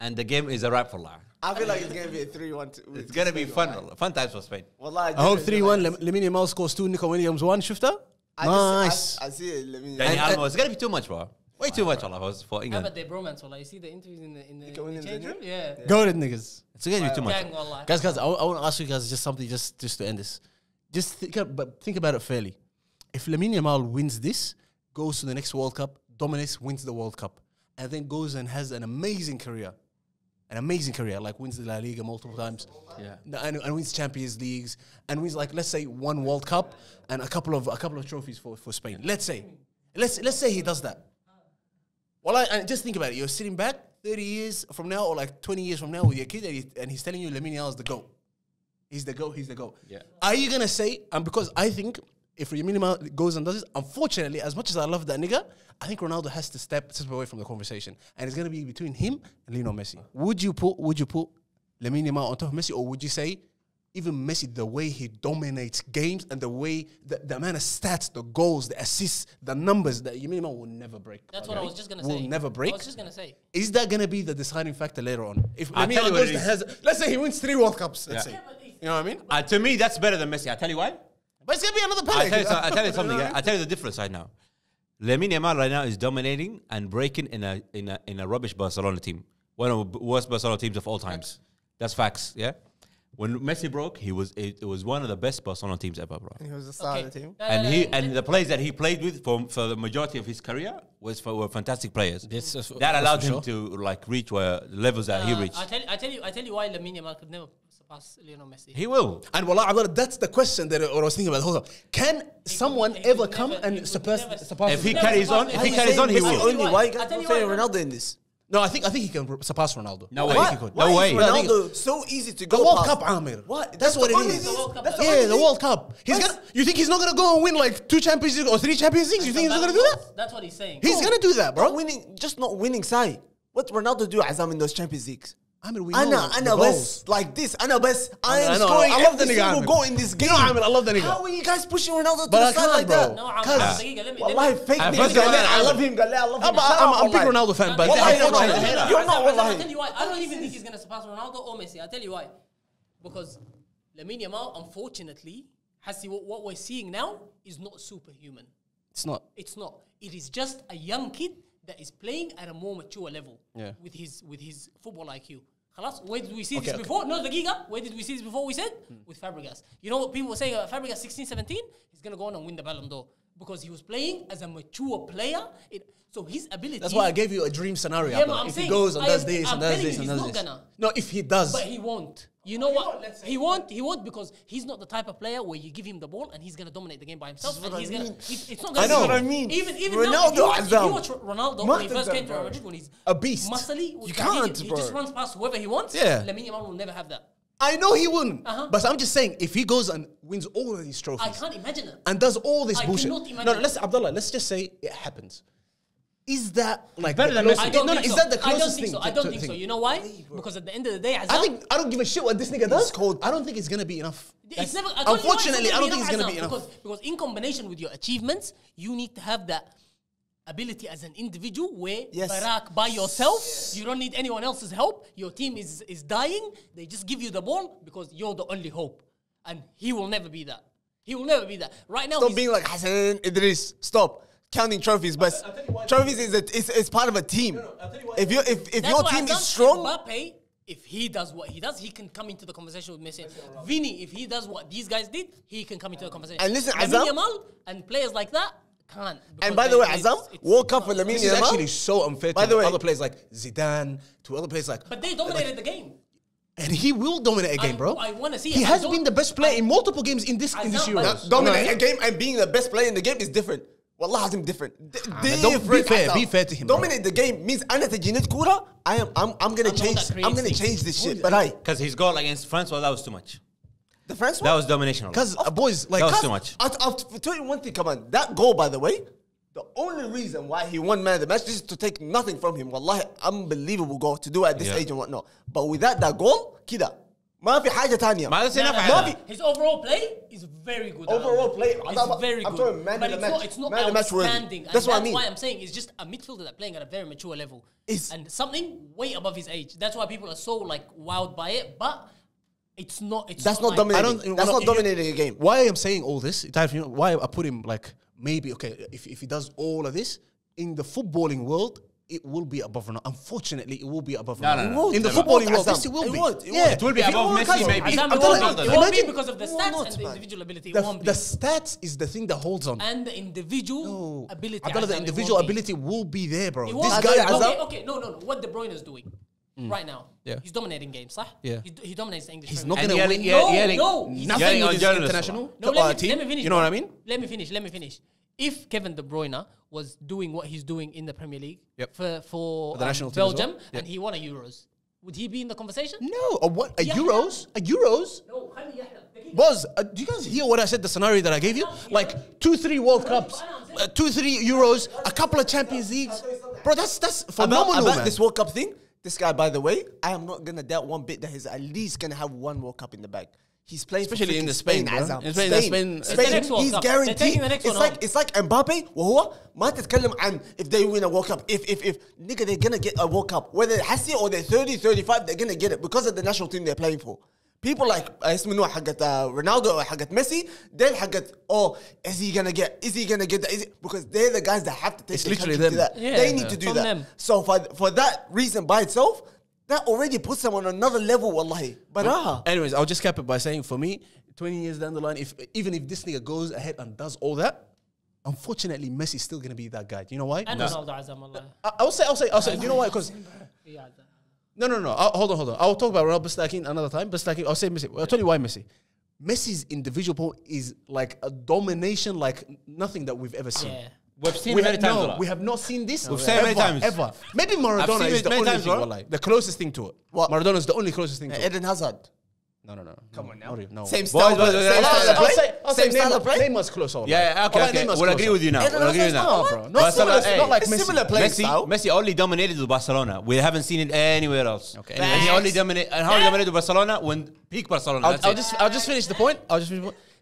Speaker 3: and the game is a wrap for life.
Speaker 4: I feel like it's gonna be a 3-1.
Speaker 3: It's gonna be fun times for Spain.
Speaker 4: Wallahi,
Speaker 1: I hope 3-1. Lamine Yamal scores 2. Nico Williams 1. Shufta. Nice.
Speaker 4: I see it. Let me.
Speaker 3: Danny Almo, it's gonna be too much, bro. Way too much, Allah, for
Speaker 2: How
Speaker 3: England.
Speaker 2: about their bromance? Wallah, you see the interviews in the
Speaker 4: Williams
Speaker 2: change room? Yeah.
Speaker 1: Go ahead, niggas.
Speaker 3: It's gonna be too much.
Speaker 2: Gang, wallah.
Speaker 1: Guys, I want to ask you guys just something just to end this. Just think about it fairly. If Lamine Yamal wins this, goes to the next World Cup, dominates, wins the World Cup, and then goes and has an amazing career, like wins the La Liga multiple times, and wins Champions Leagues, and wins like let's say 1 World Cup and a couple of trophies for Spain. Let's say he does that. Well, and just think about it. You're sitting back 30 years from now or like 20 years from now with your kid and he's telling you Lamine Yamal is the GOAT. He's the GOAT.
Speaker 3: Yeah.
Speaker 1: Are you going to say, because I think if Lamine Yamal goes and does this, unfortunately, as much as I love that nigga, I think Ronaldo has to step away from the conversation. And it's going to be between him and Lionel Messi. Would you put Lamine Yamal on top of Messi, or would you say even Messi, the way he dominates games and the way the amount of stats, the goals, the assists, the numbers that Lamine Yamal will never break.
Speaker 2: That's what I was just going to
Speaker 1: will
Speaker 2: say.
Speaker 1: never break.
Speaker 2: I was just going to say.
Speaker 1: Is that going to be the deciding factor later on? If
Speaker 3: I'll
Speaker 1: Lamine
Speaker 3: tell you
Speaker 1: Yamal
Speaker 3: what
Speaker 1: goes
Speaker 3: it
Speaker 1: to
Speaker 3: is.
Speaker 1: has, let's say he wins 3 World Cups, let's say.
Speaker 2: Yeah, but
Speaker 1: You know what I mean?
Speaker 3: To me, that's better than Messi. I tell you why.
Speaker 1: But it's going to be another
Speaker 3: I
Speaker 1: Pele.
Speaker 3: tell you something. I tell you the difference right now. Lamine Yamal right now is dominating and breaking in a rubbish Barcelona team, one of the worst Barcelona teams of all times. That's facts. Yeah. When Messi broke, it was one of the best Barcelona teams ever, bro.
Speaker 4: He was the star of the team.
Speaker 3: And the players that he played with for the majority of his career were fantastic players. That allowed him to like reach where levels that he reached.
Speaker 2: I tell you why Lamine Yamal could never surpass Lionel Messi.
Speaker 3: He will.
Speaker 1: And wallah, Abdullah, that's the question that I was thinking about. Hold on. Can someone ever come and surpass?
Speaker 3: If he carries on, he will.
Speaker 4: Only why you
Speaker 2: I'll
Speaker 4: guys
Speaker 2: tell
Speaker 4: not
Speaker 2: you
Speaker 4: saying
Speaker 2: why.
Speaker 4: Ronaldo in this?
Speaker 1: No, I think he can surpass Ronaldo.
Speaker 3: No
Speaker 1: I
Speaker 3: way.
Speaker 1: think he could.
Speaker 3: No way.
Speaker 4: Is Ronaldo so easy to go
Speaker 1: The World
Speaker 4: past?
Speaker 1: Cup, Amir.
Speaker 4: What?
Speaker 1: That's what it
Speaker 4: only
Speaker 1: is.
Speaker 4: thing?
Speaker 2: World
Speaker 4: That's
Speaker 2: Cup.
Speaker 4: the only
Speaker 1: Yeah, the
Speaker 4: thing?
Speaker 1: World Cup. You think he's not gonna go and win like 2 Champions League or 3 Champions Leagues? You think he's not gonna do that?
Speaker 2: That's what he's saying.
Speaker 1: He's gonna do that, bro.
Speaker 4: Not winning, just not winning side. What Ronaldo do, Azam, in those Champions Leagues?
Speaker 1: Amir, we know the
Speaker 4: Ana
Speaker 1: goals.
Speaker 4: best like this. Ana best. I am
Speaker 1: I know.
Speaker 4: scoring
Speaker 1: I love the
Speaker 4: every
Speaker 1: nigga,
Speaker 4: single
Speaker 1: Amir.
Speaker 4: goal in this game.
Speaker 1: You know, Amir, I love the nigga.
Speaker 4: How are you guys pushing Ronaldo to
Speaker 1: But
Speaker 4: the
Speaker 1: I
Speaker 4: side
Speaker 1: can't,
Speaker 4: like
Speaker 1: bro.
Speaker 4: that?
Speaker 2: No,
Speaker 1: Cause-
Speaker 4: Wallahi, fake
Speaker 3: And
Speaker 4: news.
Speaker 3: first of all,
Speaker 4: I love him, Galeh. I love him.
Speaker 1: I'm a big
Speaker 4: Wallahi.
Speaker 1: Ronaldo fan, but
Speaker 4: Wallahi,
Speaker 1: unfortunately,
Speaker 4: Ronaldo. You're not,
Speaker 2: I'll
Speaker 4: wallahi.
Speaker 2: tell you why. I don't even think he's going to surpass Ronaldo or Messi. I'll tell you why. Because Lamine Yamal, unfortunately, what we're seeing now is not superhuman.
Speaker 1: it's not.
Speaker 2: It's not. It is just a young kid that is playing at a more mature level with his football IQ. Khalas, where did we see this before? No, the Giga. Where did we see this before? We said with Fabregas. You know what people were saying about Fabregas 16-17? He's going to go on and win the Ballon d'Or because he was playing as a mature player. So his ability...
Speaker 1: That's why I gave you a dream scenario.
Speaker 2: Yeah, but
Speaker 1: Abdullah.
Speaker 2: I'm
Speaker 1: If he
Speaker 2: saying,
Speaker 1: goes and does
Speaker 2: I'm
Speaker 1: this and does
Speaker 2: telling
Speaker 1: this
Speaker 2: you,
Speaker 1: and
Speaker 2: he's
Speaker 1: does
Speaker 2: not
Speaker 1: this.
Speaker 2: gonna.
Speaker 1: No, if he does.
Speaker 2: But he won't. You know what? He won't because he's not the type of player where you give him the ball and he's going to dominate the game by himself.
Speaker 4: This is
Speaker 2: And
Speaker 4: what
Speaker 2: he's
Speaker 4: I
Speaker 2: going
Speaker 4: mean.
Speaker 2: to... It's not
Speaker 4: I
Speaker 2: going
Speaker 4: know
Speaker 2: to...
Speaker 4: what I mean.
Speaker 2: Even
Speaker 4: Ronaldo,
Speaker 2: now, if you
Speaker 4: Azam.
Speaker 2: watch Ronaldo when he first came to Real
Speaker 4: Martin,
Speaker 2: Madrid, when he's
Speaker 1: A beast.
Speaker 2: muscly,
Speaker 4: You can't,
Speaker 2: he
Speaker 4: bro.
Speaker 2: just runs past whoever he wants.
Speaker 1: Yeah.
Speaker 2: Lamine Yamal will never have that.
Speaker 1: I know he wouldn't.
Speaker 2: Uh-huh.
Speaker 1: But I'm just saying, if he goes and wins all of these trophies
Speaker 2: I can't imagine it.
Speaker 1: and does all this
Speaker 2: I
Speaker 1: bullshit.
Speaker 2: cannot imagine
Speaker 1: No,
Speaker 2: it.
Speaker 1: Abdullah, let's just say it happens. Is that like
Speaker 3: better
Speaker 1: the
Speaker 3: than Messi.
Speaker 1: closest-
Speaker 2: I don't
Speaker 1: no,
Speaker 2: think
Speaker 1: is
Speaker 2: so.
Speaker 1: that the
Speaker 2: I don't
Speaker 1: closest
Speaker 2: think
Speaker 1: thing?
Speaker 2: so. I don't think so. You know why? Because at the end of the day, Azam,
Speaker 1: I don't give a shit what this nigga does.
Speaker 4: cold.
Speaker 1: I don't think it's gonna be enough.
Speaker 2: It's never,
Speaker 1: Unfortunately, I don't think it's gonna be enough.
Speaker 2: Because in combination with your achievements, you need to have that ability as an individual where Barak by yourself, you don't need anyone else's help. Your team is dying. They just give you the ball because you're the only hope. And he will never be that. He will never be that. Right now,
Speaker 4: Stop being like Hassan Idris. Stop counting trophies, but trophies is part of a team. If your team is strong,
Speaker 2: Mbappe, if he does what he does, he can come into the conversation with Messi. Vini, if he does what these guys did, he can come into the conversation.
Speaker 4: And listen,
Speaker 2: Lamine
Speaker 4: Azam-
Speaker 2: Yamal and players like that can't.
Speaker 4: and by the way, Azam, World Cup for Lamine
Speaker 1: This is actually
Speaker 4: Yamal.
Speaker 1: so unfair
Speaker 4: By
Speaker 1: to
Speaker 4: the way-
Speaker 1: other players like Zidane, to other players like.
Speaker 2: But they dominated the game.
Speaker 1: And he will dominate a game, bro.
Speaker 2: I want to see.
Speaker 1: He has been the best player in multiple games in this Euro.
Speaker 4: Dominate a game and being the best player in the game is different. Wallah Azim different.
Speaker 1: Don't be fair to him.
Speaker 4: Dominate the game means أنا تجينت كورة. I'm gonna change this shit. But
Speaker 3: because his goal against France, well, that was too much.
Speaker 4: The France one?
Speaker 3: That was domination.
Speaker 1: Because boys, like,
Speaker 3: that was too much.
Speaker 4: I'll tell you one thing, come on. That goal, by the way, the only reason why he won man of the match is to take nothing from him. Wallahi, unbelievable goal to do at this age and whatnot. But without that goal, كده ما في حاجة تانية.
Speaker 2: His overall play is very good.
Speaker 4: Overall play,
Speaker 2: it's very
Speaker 4: I'm
Speaker 2: good.
Speaker 4: talking man of the match.
Speaker 2: It's not
Speaker 4: man of the match
Speaker 2: outstanding.
Speaker 4: That's what I mean.
Speaker 2: Why I'm saying it's just a midfielder that playing at a very mature level. And something way above his age. That's why people are so like wowed by it. But it's not.
Speaker 4: That's not dominating. That's not dominating a game.
Speaker 1: Why I'm saying all this? Why I put him like maybe okay if he does all of this in the footballing world. It will be above Ronaldo. Unfortunately, it will be above Ronaldo.
Speaker 3: No.
Speaker 1: In the footballing world, yes, it will be.
Speaker 3: It will be above Messi, maybe.
Speaker 2: It won't be because of the stats and the individual ability. It won't be.
Speaker 1: The stats is the thing that holds on.
Speaker 2: And the individual ability.
Speaker 1: The individual ability will be there, bro.
Speaker 2: This guy, okay, no. What De Bruyne is doing right now, he's dominating games, huh?
Speaker 1: Yeah.
Speaker 2: He dominates the English.
Speaker 1: He's
Speaker 2: Premier
Speaker 1: not
Speaker 2: League.
Speaker 1: going to win.
Speaker 2: No,
Speaker 1: nothing on international
Speaker 2: let me finish.
Speaker 1: You know what I mean?
Speaker 2: Let me finish. If Kevin De Bruyne was doing what he's doing in the Premier League for
Speaker 1: the national team
Speaker 2: Belgium
Speaker 1: as well?
Speaker 2: and he won a Euros, would he be in the conversation?
Speaker 1: No. A Euros?
Speaker 2: No,
Speaker 1: Buzz, do you guys hear what I said, the scenario that I gave you? Like 2-3 World Cups, 2-3 Euros, a couple of Champions Leagues. Bro, that's phenomenal,
Speaker 4: about
Speaker 1: man.
Speaker 4: this World Cup thing, this guy, by the way, I am not going to doubt one bit that he's at least going to have one World Cup in the bag. He's playing
Speaker 1: especially in the
Speaker 4: Spain,
Speaker 1: Azam.
Speaker 2: Spain.
Speaker 4: He's guaranteed. It's like Mbappe. وهو ما تتكلم عن if they win a World Cup. If nigga they're gonna get a World Cup, whether Hassi or they're 30, 35, they're gonna get it because of the national team they're playing for. People like اسمه حقت Ronaldo or حقت Messi, they're حقت is he gonna get that? Because they're the guys that have to take.
Speaker 1: It's literally them.
Speaker 4: They need to do that.
Speaker 2: Them.
Speaker 4: So for that reason by itself. That already puts them on another level, wallahi. But
Speaker 1: anyways, I'll just cap it by saying, for me, 20 years down the line, even if this nigga goes ahead and does all that, unfortunately, Messi's still gonna be that guy. Do you know why?
Speaker 2: And Ronaldo Azam, Allah.
Speaker 1: I'll say. Do you know why? Because no. Hold on. I'll talk about Ronaldo Bastakin another time. Bastakin, I'll say Messi. I'll tell you why Messi. Messi's individual point is like a domination, like nothing that we've ever seen.
Speaker 2: Yeah.
Speaker 3: We've seen it many times.
Speaker 1: No, we have not seen this.
Speaker 3: We've seen it many times.
Speaker 1: Ever. Maybe Maradona is the only thing. The closest thing to it.
Speaker 4: What?
Speaker 1: Maradona is the only closest thing to it.
Speaker 4: Eden Hazard.
Speaker 1: No.
Speaker 4: Come on now.
Speaker 1: No.
Speaker 4: Same style.
Speaker 1: I'll say
Speaker 4: style of play.
Speaker 1: Neymar's close.
Speaker 3: Yeah, okay. We'll agree with you now.
Speaker 4: Eden
Speaker 3: We'll agree with
Speaker 4: Hazard's
Speaker 3: that.
Speaker 1: No, bro. Not like Messi.
Speaker 4: Similar play style.
Speaker 3: Messi only dominated with Barcelona. We haven't seen it anywhere else.
Speaker 1: Okay.
Speaker 3: And he only dominated with Barcelona when peak Barcelona.
Speaker 1: I'll just finish the point.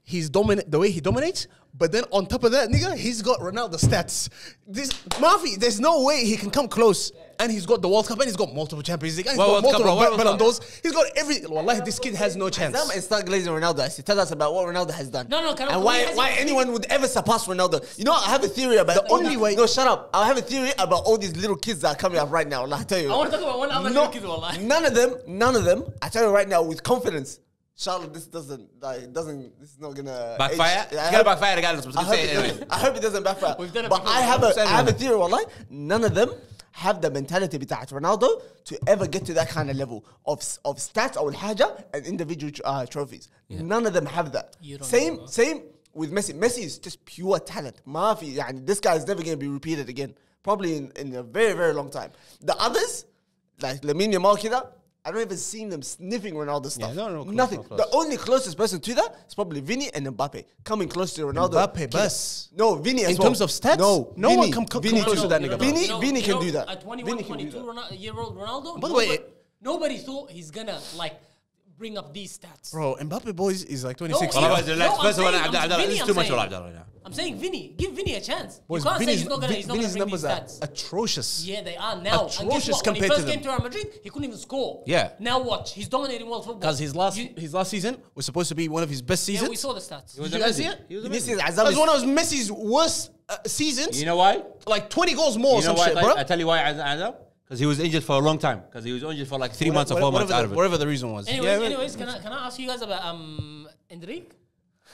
Speaker 1: He's the way he dominates, but then on top of that, nigga, he's got Ronaldo stats. There's no way he can come close. And he's got the World Cup, and he's got multiple Champions League, and he's got multiple Ballon d'Ors. He's got everything. Wallahi, this kid has no chance.
Speaker 4: Azam and start glazing Ronaldo. Tell us about what Ronaldo has done.
Speaker 2: No,
Speaker 4: and why anyone would ever surpass Ronaldo. You know, I have a theory about
Speaker 1: the only way.
Speaker 4: No, shut up. I have a theory about all these little kids that are coming up right now. I'll tell you.
Speaker 2: I want to talk about one other little kid, wallahi.
Speaker 4: None of them. I tell you right now with confidence. Charlotte, this is not gonna
Speaker 3: backfire. It's gonna backfire regardless.
Speaker 4: I hope it doesn't backfire.
Speaker 2: But
Speaker 4: I have a theory, wallahi. None of them have the mentality بتاعت Ronaldo to ever get to that kind of level of stats or الحاجة and individual trophies. Yeah. None of them have that. Same with Messi. Messi is just pure talent. ما في يعني this guy is never going to be repeated again. Probably in a very, very long time. The others, like Lamine Yamal كده, I don't even seen them sniffing Ronaldo stuff.
Speaker 1: Yeah, no,
Speaker 4: nothing. The only closest person to that is probably Vini and Mbappe. Coming close to Ronaldo.
Speaker 1: Mbappe, bus.
Speaker 4: No, Vini as
Speaker 1: in
Speaker 4: well.
Speaker 1: terms of stats?
Speaker 4: No
Speaker 1: Vini, one come close to that nigga.
Speaker 4: Vini can do that.
Speaker 2: At 21, 22-year-old Ronaldo,
Speaker 1: by the way,
Speaker 2: nobody thought he's gonna like bring up these stats.
Speaker 1: Bro, Mbappe boys is like 26.
Speaker 2: I'm saying Vini. Give Vini a chance.
Speaker 1: Boys,
Speaker 2: you can't say he's not gonna
Speaker 1: Vini's
Speaker 2: bring
Speaker 1: numbers
Speaker 2: these
Speaker 1: are
Speaker 2: stats.
Speaker 1: atrocious.
Speaker 2: Yeah, they are now.
Speaker 1: Atrocious
Speaker 2: when he
Speaker 1: compared
Speaker 2: first
Speaker 1: to them.
Speaker 2: came to Real Madrid, he couldn't even score.
Speaker 3: Yeah.
Speaker 2: Now watch, he's dominating world football.
Speaker 1: Because his last season was supposed to be one of his best seasons.
Speaker 2: Yeah, we saw the stats.
Speaker 1: Did you guys see it?
Speaker 4: This is
Speaker 1: That was one of Messi's worst seasons.
Speaker 3: You know why?
Speaker 1: Like 20 goals more or some
Speaker 3: why,
Speaker 1: shit, bro.
Speaker 3: I tell you why, Azam. Because he was injured for a long time. Because he was injured for like 3 months or 4 months out of it.
Speaker 1: Whatever the reason was.
Speaker 2: Anyways, can I ask you guys about Endrick?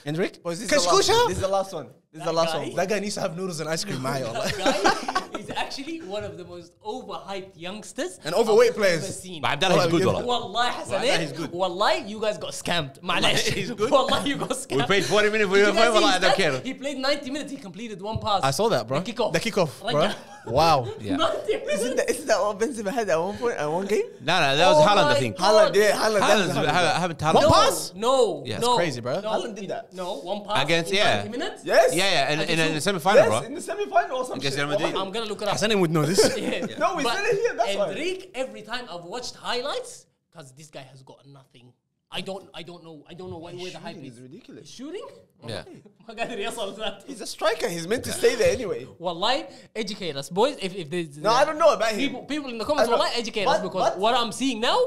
Speaker 1: Hendrik?
Speaker 4: This is the last one. This is the last
Speaker 2: guy-
Speaker 4: one.
Speaker 1: That guy needs to have noodles and ice cream,
Speaker 2: That
Speaker 1: والله.
Speaker 2: guy is actually one of the most overhyped youngsters
Speaker 1: And overweight
Speaker 2: I've
Speaker 1: players.
Speaker 2: ever seen.
Speaker 3: But Abdallah is good,
Speaker 1: Wallah,
Speaker 3: والله.
Speaker 2: Wallahi,
Speaker 3: Wallahi, he's
Speaker 2: Hassan,
Speaker 3: good.
Speaker 2: Wallahi, you guys got scammed. معلش.
Speaker 3: He's good.
Speaker 2: Wallahi, you got scammed.
Speaker 3: We paid 40 minutes for
Speaker 2: Did
Speaker 3: your
Speaker 2: you guys
Speaker 3: fight,
Speaker 2: see
Speaker 3: والله, I
Speaker 2: his
Speaker 3: don't
Speaker 2: stats?
Speaker 3: care.
Speaker 2: He played 90 minutes. He completed one pass.
Speaker 1: I saw that, bro.
Speaker 2: The kickoff.
Speaker 1: The kickoff, bro.
Speaker 2: Raja.
Speaker 1: Wow.
Speaker 3: Yeah.
Speaker 2: 90 minutes.
Speaker 4: Isn't that what Benzema had at one point, at one game?
Speaker 3: No, that was
Speaker 2: Oh
Speaker 3: Haaland, I
Speaker 2: my
Speaker 3: think.
Speaker 2: God.
Speaker 4: Haaland, yeah, Haaland.
Speaker 3: Haaland's
Speaker 4: that's Haaland.
Speaker 3: haven't
Speaker 1: What
Speaker 3: Haaland.
Speaker 1: pass?
Speaker 2: No,
Speaker 3: Yeah, it's
Speaker 2: no.
Speaker 1: crazy, bro.
Speaker 2: No,
Speaker 4: Haaland did that.
Speaker 2: No, one pass.
Speaker 3: Against-
Speaker 2: in
Speaker 3: yeah.
Speaker 2: 90 minutes?
Speaker 4: Yes.
Speaker 3: Yeah, in
Speaker 2: Against
Speaker 3: the
Speaker 2: who?
Speaker 3: semi-final,
Speaker 4: Yes,
Speaker 3: bro.
Speaker 4: in the semi-final or something.
Speaker 3: Against Real Madrid.
Speaker 2: I'm gonna look it up.
Speaker 1: Hassan would know this.
Speaker 2: Yeah.
Speaker 4: No, we
Speaker 2: But
Speaker 4: said it here, that's why.
Speaker 2: Enrique, every time I've watched highlights, because this guy has got nothing. I don't know where the hype
Speaker 4: Shooting
Speaker 2: is.
Speaker 4: is ridiculous.
Speaker 2: He's shooting?
Speaker 3: Yeah.
Speaker 2: ما قادر يصل ذات.
Speaker 4: He's a striker. He's meant to stay there anyway.
Speaker 2: Wallahi, educate us, boys. If there's
Speaker 4: No, I don't know about him.
Speaker 2: people in the comments,
Speaker 4: I know.
Speaker 2: wallahi, educate us
Speaker 4: But-
Speaker 2: because
Speaker 4: but-
Speaker 2: what I'm seeing now,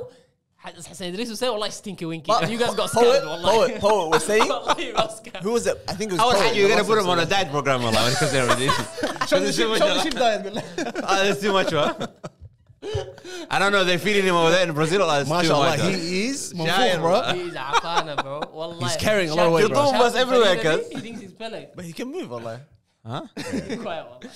Speaker 2: Hassan Idris will say, wallahi, stinky winky.
Speaker 4: But
Speaker 2: You guys got
Speaker 4: Poet-
Speaker 2: scammed, wallahi.
Speaker 4: Poet was saying-
Speaker 2: Wallahi, you got scammed.
Speaker 4: Who was it? I think it was.
Speaker 3: I was
Speaker 4: Poet
Speaker 3: happy you're
Speaker 4: that
Speaker 3: going to put
Speaker 4: lost
Speaker 3: him on a
Speaker 4: us.
Speaker 3: diet program, والله, when it comes to everything.
Speaker 1: Show the ship diet.
Speaker 3: That's too much, bro. I don't know, they're feeding him over there in Brazil. That's too
Speaker 1: MashaAllah,
Speaker 3: much.
Speaker 1: he is
Speaker 3: Shayan,
Speaker 1: منفوخ, bro.
Speaker 2: He's عفانة, bro. Wallahi.
Speaker 1: He's carrying a lot of weight, bro.
Speaker 3: You're almost everywhere, cuz.
Speaker 2: He thinks he's Pele.
Speaker 4: But he can move, Allah.
Speaker 3: Huh?
Speaker 2: Quiet, wallahi.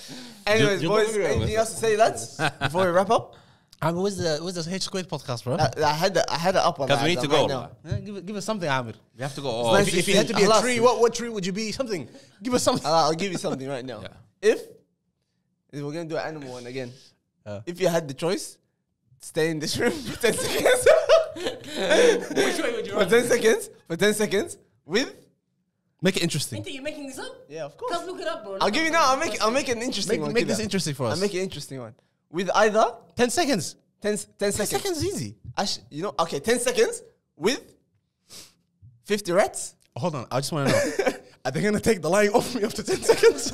Speaker 4: Anyways,
Speaker 3: You-
Speaker 4: boys,
Speaker 3: you-
Speaker 4: anything else to say, lads? Before we wrap up?
Speaker 1: Where's the H Squared podcast, bro?
Speaker 4: I had it up on
Speaker 3: Because
Speaker 4: that
Speaker 3: we need to
Speaker 4: right
Speaker 3: go.
Speaker 4: now.
Speaker 1: Give us something, Amir.
Speaker 3: We have to go.
Speaker 4: It's
Speaker 3: Oh,
Speaker 4: nice
Speaker 1: If you had to be a
Speaker 4: Allah,
Speaker 1: tree, what tree would you be? Something. Give us something.
Speaker 4: I'll give you something right now.
Speaker 3: Yeah.
Speaker 4: If we're gonna do an animal one again,
Speaker 1: Yeah.
Speaker 4: if you had the choice, stay in this room for 10 seconds.
Speaker 2: Which way would you
Speaker 4: for
Speaker 2: run?
Speaker 4: 10 seconds. For 10 seconds with.
Speaker 1: Make it interesting.
Speaker 2: You're making this up?
Speaker 4: Yeah, of course.
Speaker 2: Cuz look it up, bro.
Speaker 4: I'll give you now. I'll make an interesting one.
Speaker 1: Make
Speaker 4: kida.
Speaker 1: this interesting for us.
Speaker 4: I'll make an interesting one with either
Speaker 1: 10 seconds.
Speaker 4: 10 seconds.
Speaker 1: Seconds easy.
Speaker 4: Okay, 10 seconds with 50 rats.
Speaker 1: Hold on, I just want to know. Are they going to take the line off me after 10 seconds?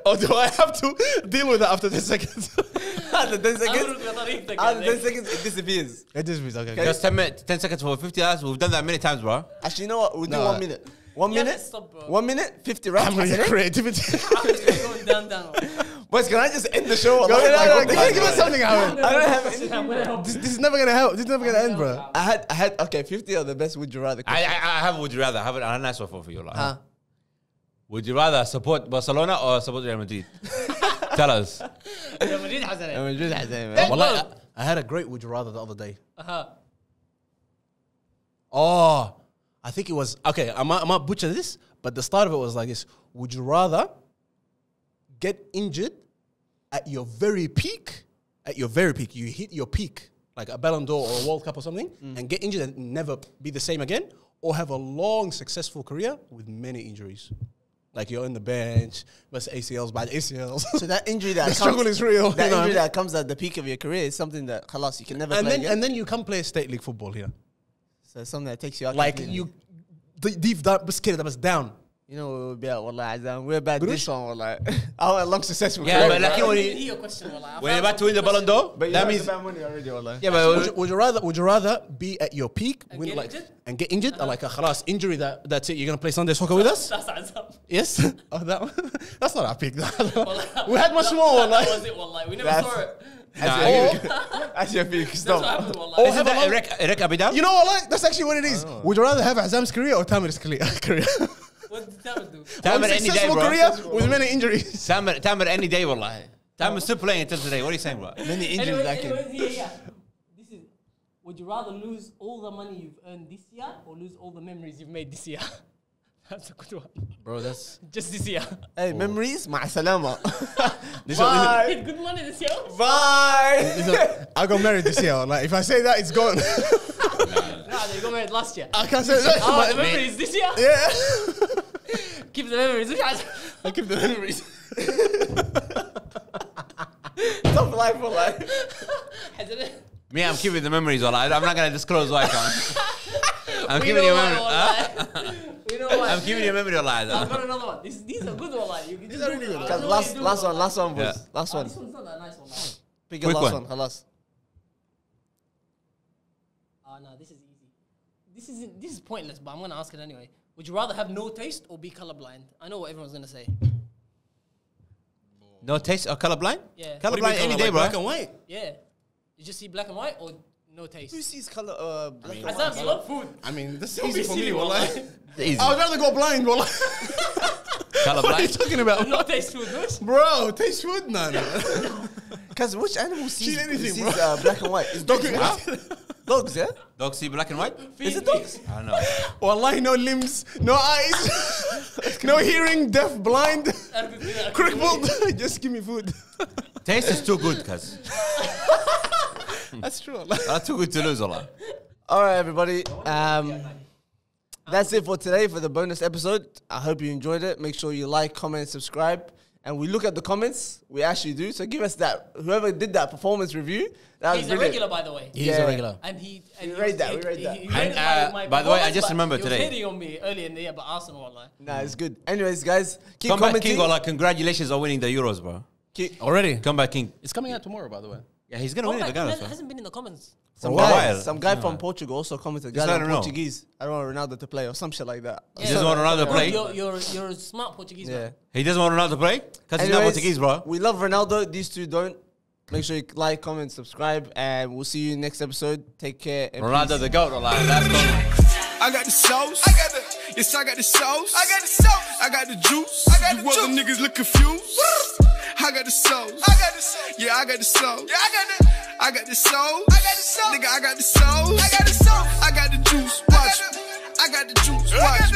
Speaker 1: Or do I have to deal with it after 10 seconds?
Speaker 4: After 10 seconds,
Speaker 2: أمرك بطريقتك
Speaker 4: after
Speaker 2: يعني.
Speaker 4: 10 seconds, it disappears.
Speaker 1: It just means, okay.
Speaker 3: just 10 seconds for 50 hours. We've done that many times, bro.
Speaker 4: Actually, you know what? We'll do
Speaker 1: No.
Speaker 4: 1 minute. 1
Speaker 2: Yeah,
Speaker 4: minute.
Speaker 2: stop, bro.
Speaker 4: 1 minute, 50 rats.
Speaker 1: I'm going to
Speaker 4: Hassan, eh?
Speaker 1: creativity.
Speaker 2: Going down.
Speaker 4: Boys, can I just end the show?
Speaker 1: Go
Speaker 4: Like,
Speaker 1: ahead,
Speaker 4: what the
Speaker 1: give us
Speaker 4: hell?
Speaker 1: something, Howard.
Speaker 4: I don't have anything.
Speaker 1: This is never going to help. This is never going to end, bro.
Speaker 4: I had, okay, 50 are the best would you rather
Speaker 3: I
Speaker 4: questions.
Speaker 3: have would you rather. I have a nice one for you. Like.
Speaker 4: Huh?
Speaker 3: Would you rather support Barcelona or support Real Madrid? Tell us.
Speaker 2: يا مدريد حسن.
Speaker 4: I'm just Hassan, man.
Speaker 1: Well, I had a great would you rather the other day.
Speaker 2: أها.
Speaker 1: Oh, I think it was, okay, I might butcher this, but the start of it was like this. Would you rather get injured at your very peak? At your very peak, you hit your peak, like a Ballon d'Or or a World Cup or something, and get injured and never be the same again? Or have a long, successful career with many injuries? Like you're on the bench, but ACLs, bad ACLs.
Speaker 4: So that injury that
Speaker 1: The struggle is real.
Speaker 4: That
Speaker 1: you know what I
Speaker 4: injury
Speaker 1: mean?
Speaker 4: that comes at the peak of your career is something that, khalas, you can never
Speaker 1: and
Speaker 4: play
Speaker 1: then
Speaker 4: again.
Speaker 1: and then you come play state league football here.
Speaker 4: So it's something that takes you out.
Speaker 1: Like
Speaker 4: completely.
Speaker 1: you deep down, but scared that was down.
Speaker 4: You know, we'll be out, wallah, Azam. We're about this one, wallah. I want a long successful
Speaker 3: Yeah,
Speaker 4: career.
Speaker 3: but like when
Speaker 2: Hear
Speaker 3: you
Speaker 2: your question, والله.
Speaker 3: when you're about to win the Ballon d'Or,
Speaker 4: But you
Speaker 3: that
Speaker 4: have
Speaker 3: means
Speaker 4: the bad money already, wallah.
Speaker 3: yeah, but
Speaker 1: Would you rather be at your peak,
Speaker 2: And
Speaker 1: win
Speaker 2: get
Speaker 1: like
Speaker 2: injured?
Speaker 1: and get injured, or like a khalas injury that's it? You're gonna play Sunday soccer with us?
Speaker 2: That's Azam.
Speaker 1: Yes. Oh, that one. That's not our peak.
Speaker 2: Wallah.
Speaker 1: We had much more.
Speaker 2: That
Speaker 1: Like,
Speaker 2: was it, والله. We never
Speaker 4: That's-
Speaker 2: saw it.
Speaker 4: That's your peak.
Speaker 2: That's what
Speaker 4: Stop.
Speaker 2: happened, والله.
Speaker 1: Oh,
Speaker 3: isn't
Speaker 1: have a long-
Speaker 3: that Erek Abidal?
Speaker 1: you know what? Like, that's actually what it is. Would you rather have Azam's career or Tamir's career?
Speaker 2: What did Tamer do?
Speaker 3: Tamer
Speaker 1: One
Speaker 3: any day,
Speaker 1: successful
Speaker 3: bro.
Speaker 1: career with many injuries.
Speaker 3: Tamer any day, wallahi. Tamer's still playing until today. What are you saying, bro?
Speaker 4: Many injuries that
Speaker 2: Anyway,
Speaker 4: can.
Speaker 2: yeah. This is. Would you rather lose all the money you've earned this year or lose all the memories you've made this year? That's a good one.
Speaker 1: Bro, that's
Speaker 2: Just this year.
Speaker 4: Hey, memories, ma'a salama.
Speaker 1: this
Speaker 4: Bye.
Speaker 2: Hit good money this year.
Speaker 4: Bye.
Speaker 1: I got married this year. Like, if I say that, it's gone.
Speaker 2: Nah, they got married last year.
Speaker 1: I can't say that.
Speaker 2: Oh, the
Speaker 1: but-
Speaker 2: memories this year?
Speaker 1: yeah.
Speaker 2: Keep the memories.
Speaker 1: I keep the memories.
Speaker 4: Tough life, wallah.
Speaker 3: Me, I'm keeping the memories, wallahi. I'm not gonna disclose why I can't. I'm keeping your memory.
Speaker 2: We know why.
Speaker 3: I'm keeping your memory alive.
Speaker 2: I've got another one. These are good, wallah. You can just do
Speaker 1: really
Speaker 2: it.
Speaker 1: good.
Speaker 2: I don't know
Speaker 4: Last
Speaker 2: what you do,
Speaker 4: last
Speaker 2: wallah.
Speaker 4: one, boys.
Speaker 3: Yeah.
Speaker 4: Last one.
Speaker 2: This one's not that nice, wallah.
Speaker 4: Pick your
Speaker 3: Quick
Speaker 4: last
Speaker 3: one.
Speaker 4: one, khalas.
Speaker 2: Oh, no, this is easy. This is pointless, but I'm gonna ask it anyway. Would you rather have no taste or be colorblind? I know what everyone's gonna say.
Speaker 3: No taste or colorblind?
Speaker 2: Yeah.
Speaker 3: Colorblind any day, bro.
Speaker 1: Black and white.
Speaker 2: Yeah. You just see black and white or No taste.
Speaker 4: Who sees color? Black and white?
Speaker 2: Azam, you love food.
Speaker 1: I mean, this is
Speaker 2: Don't
Speaker 1: easy
Speaker 2: be
Speaker 1: for
Speaker 2: silly,
Speaker 1: me, wallah.
Speaker 3: Easy.
Speaker 1: I would rather go blind, wallah. What are you
Speaker 3: Colorblind.
Speaker 1: talking about?
Speaker 2: No taste food, no?
Speaker 1: Bro, taste food? No.
Speaker 4: Because which animal sees,
Speaker 1: anything,
Speaker 4: sees
Speaker 1: bro.
Speaker 4: black and white? It's dogs, yeah? Dogs, yeah?
Speaker 3: Dogs see black and white?
Speaker 4: Is it dogs?
Speaker 3: I don't know.
Speaker 1: Wallahi, no limbs, no eyes, no hearing, deaf, blind, crippled. Just give me food.
Speaker 3: Taste is too good, cuz.
Speaker 1: That's true. Allah.
Speaker 3: That's too good to lose, Allah.
Speaker 4: All right, everybody. That's it for today for the bonus episode. I hope you enjoyed it. Make sure you like, comment, subscribe. And we look at the comments. We actually do. So give us that. Whoever did that performance review, that was
Speaker 2: He's a
Speaker 4: brilliant.
Speaker 2: regular, by the way.
Speaker 1: He's
Speaker 4: Yeah.
Speaker 1: a regular.
Speaker 2: And he
Speaker 4: We rate that, we rate that.
Speaker 2: he
Speaker 3: And,
Speaker 2: rated my
Speaker 3: by the way, I
Speaker 2: performance,
Speaker 3: just
Speaker 2: but
Speaker 3: remembered
Speaker 2: he was
Speaker 3: today.
Speaker 2: hating on me earlier in the year, but Arsenal, wallah.
Speaker 4: Nah, it's good. Anyways, guys, keep
Speaker 3: Come back,
Speaker 4: commenting.
Speaker 3: King, Allah. Congratulations on winning the Euros, bro.
Speaker 1: Already?
Speaker 3: Come back, King.
Speaker 1: It's coming out tomorrow, by the way.
Speaker 3: Yeah, he's going to win it regardless, man.
Speaker 2: Hasn't been in the comments.
Speaker 4: Some
Speaker 3: For a
Speaker 4: guy,
Speaker 3: while.
Speaker 4: some guy from Portugal also commented. Guy
Speaker 3: Just let
Speaker 4: in
Speaker 3: him know.
Speaker 4: Portuguese. I don't want Ronaldo to play or some shit like that.
Speaker 3: He doesn't want Ronaldo to play.
Speaker 2: You're a smart Portuguese
Speaker 4: Yeah.
Speaker 2: man.
Speaker 3: He doesn't want Ronaldo to play? Because he's not
Speaker 4: Anyways,
Speaker 3: Portuguese, bro.
Speaker 4: We love Ronaldo. These two don't. Make sure you like, comment, subscribe, and we'll see you next episode. Take care. And
Speaker 3: Ronaldo
Speaker 4: peace.
Speaker 3: the GOAT, Allah. That's all.
Speaker 5: I got the sauce. I got the yes, I got the sauce. I got the sauce. I got the juice. I got the juice. The niggas look confused. I got the sauce. I got the sauce. Yeah, I got the sauce. Yeah, I got the sauce. I got the sauce. Nigga, I got the sauce. I got the sauce. I got the juice. Watch. I got the juice. Watch.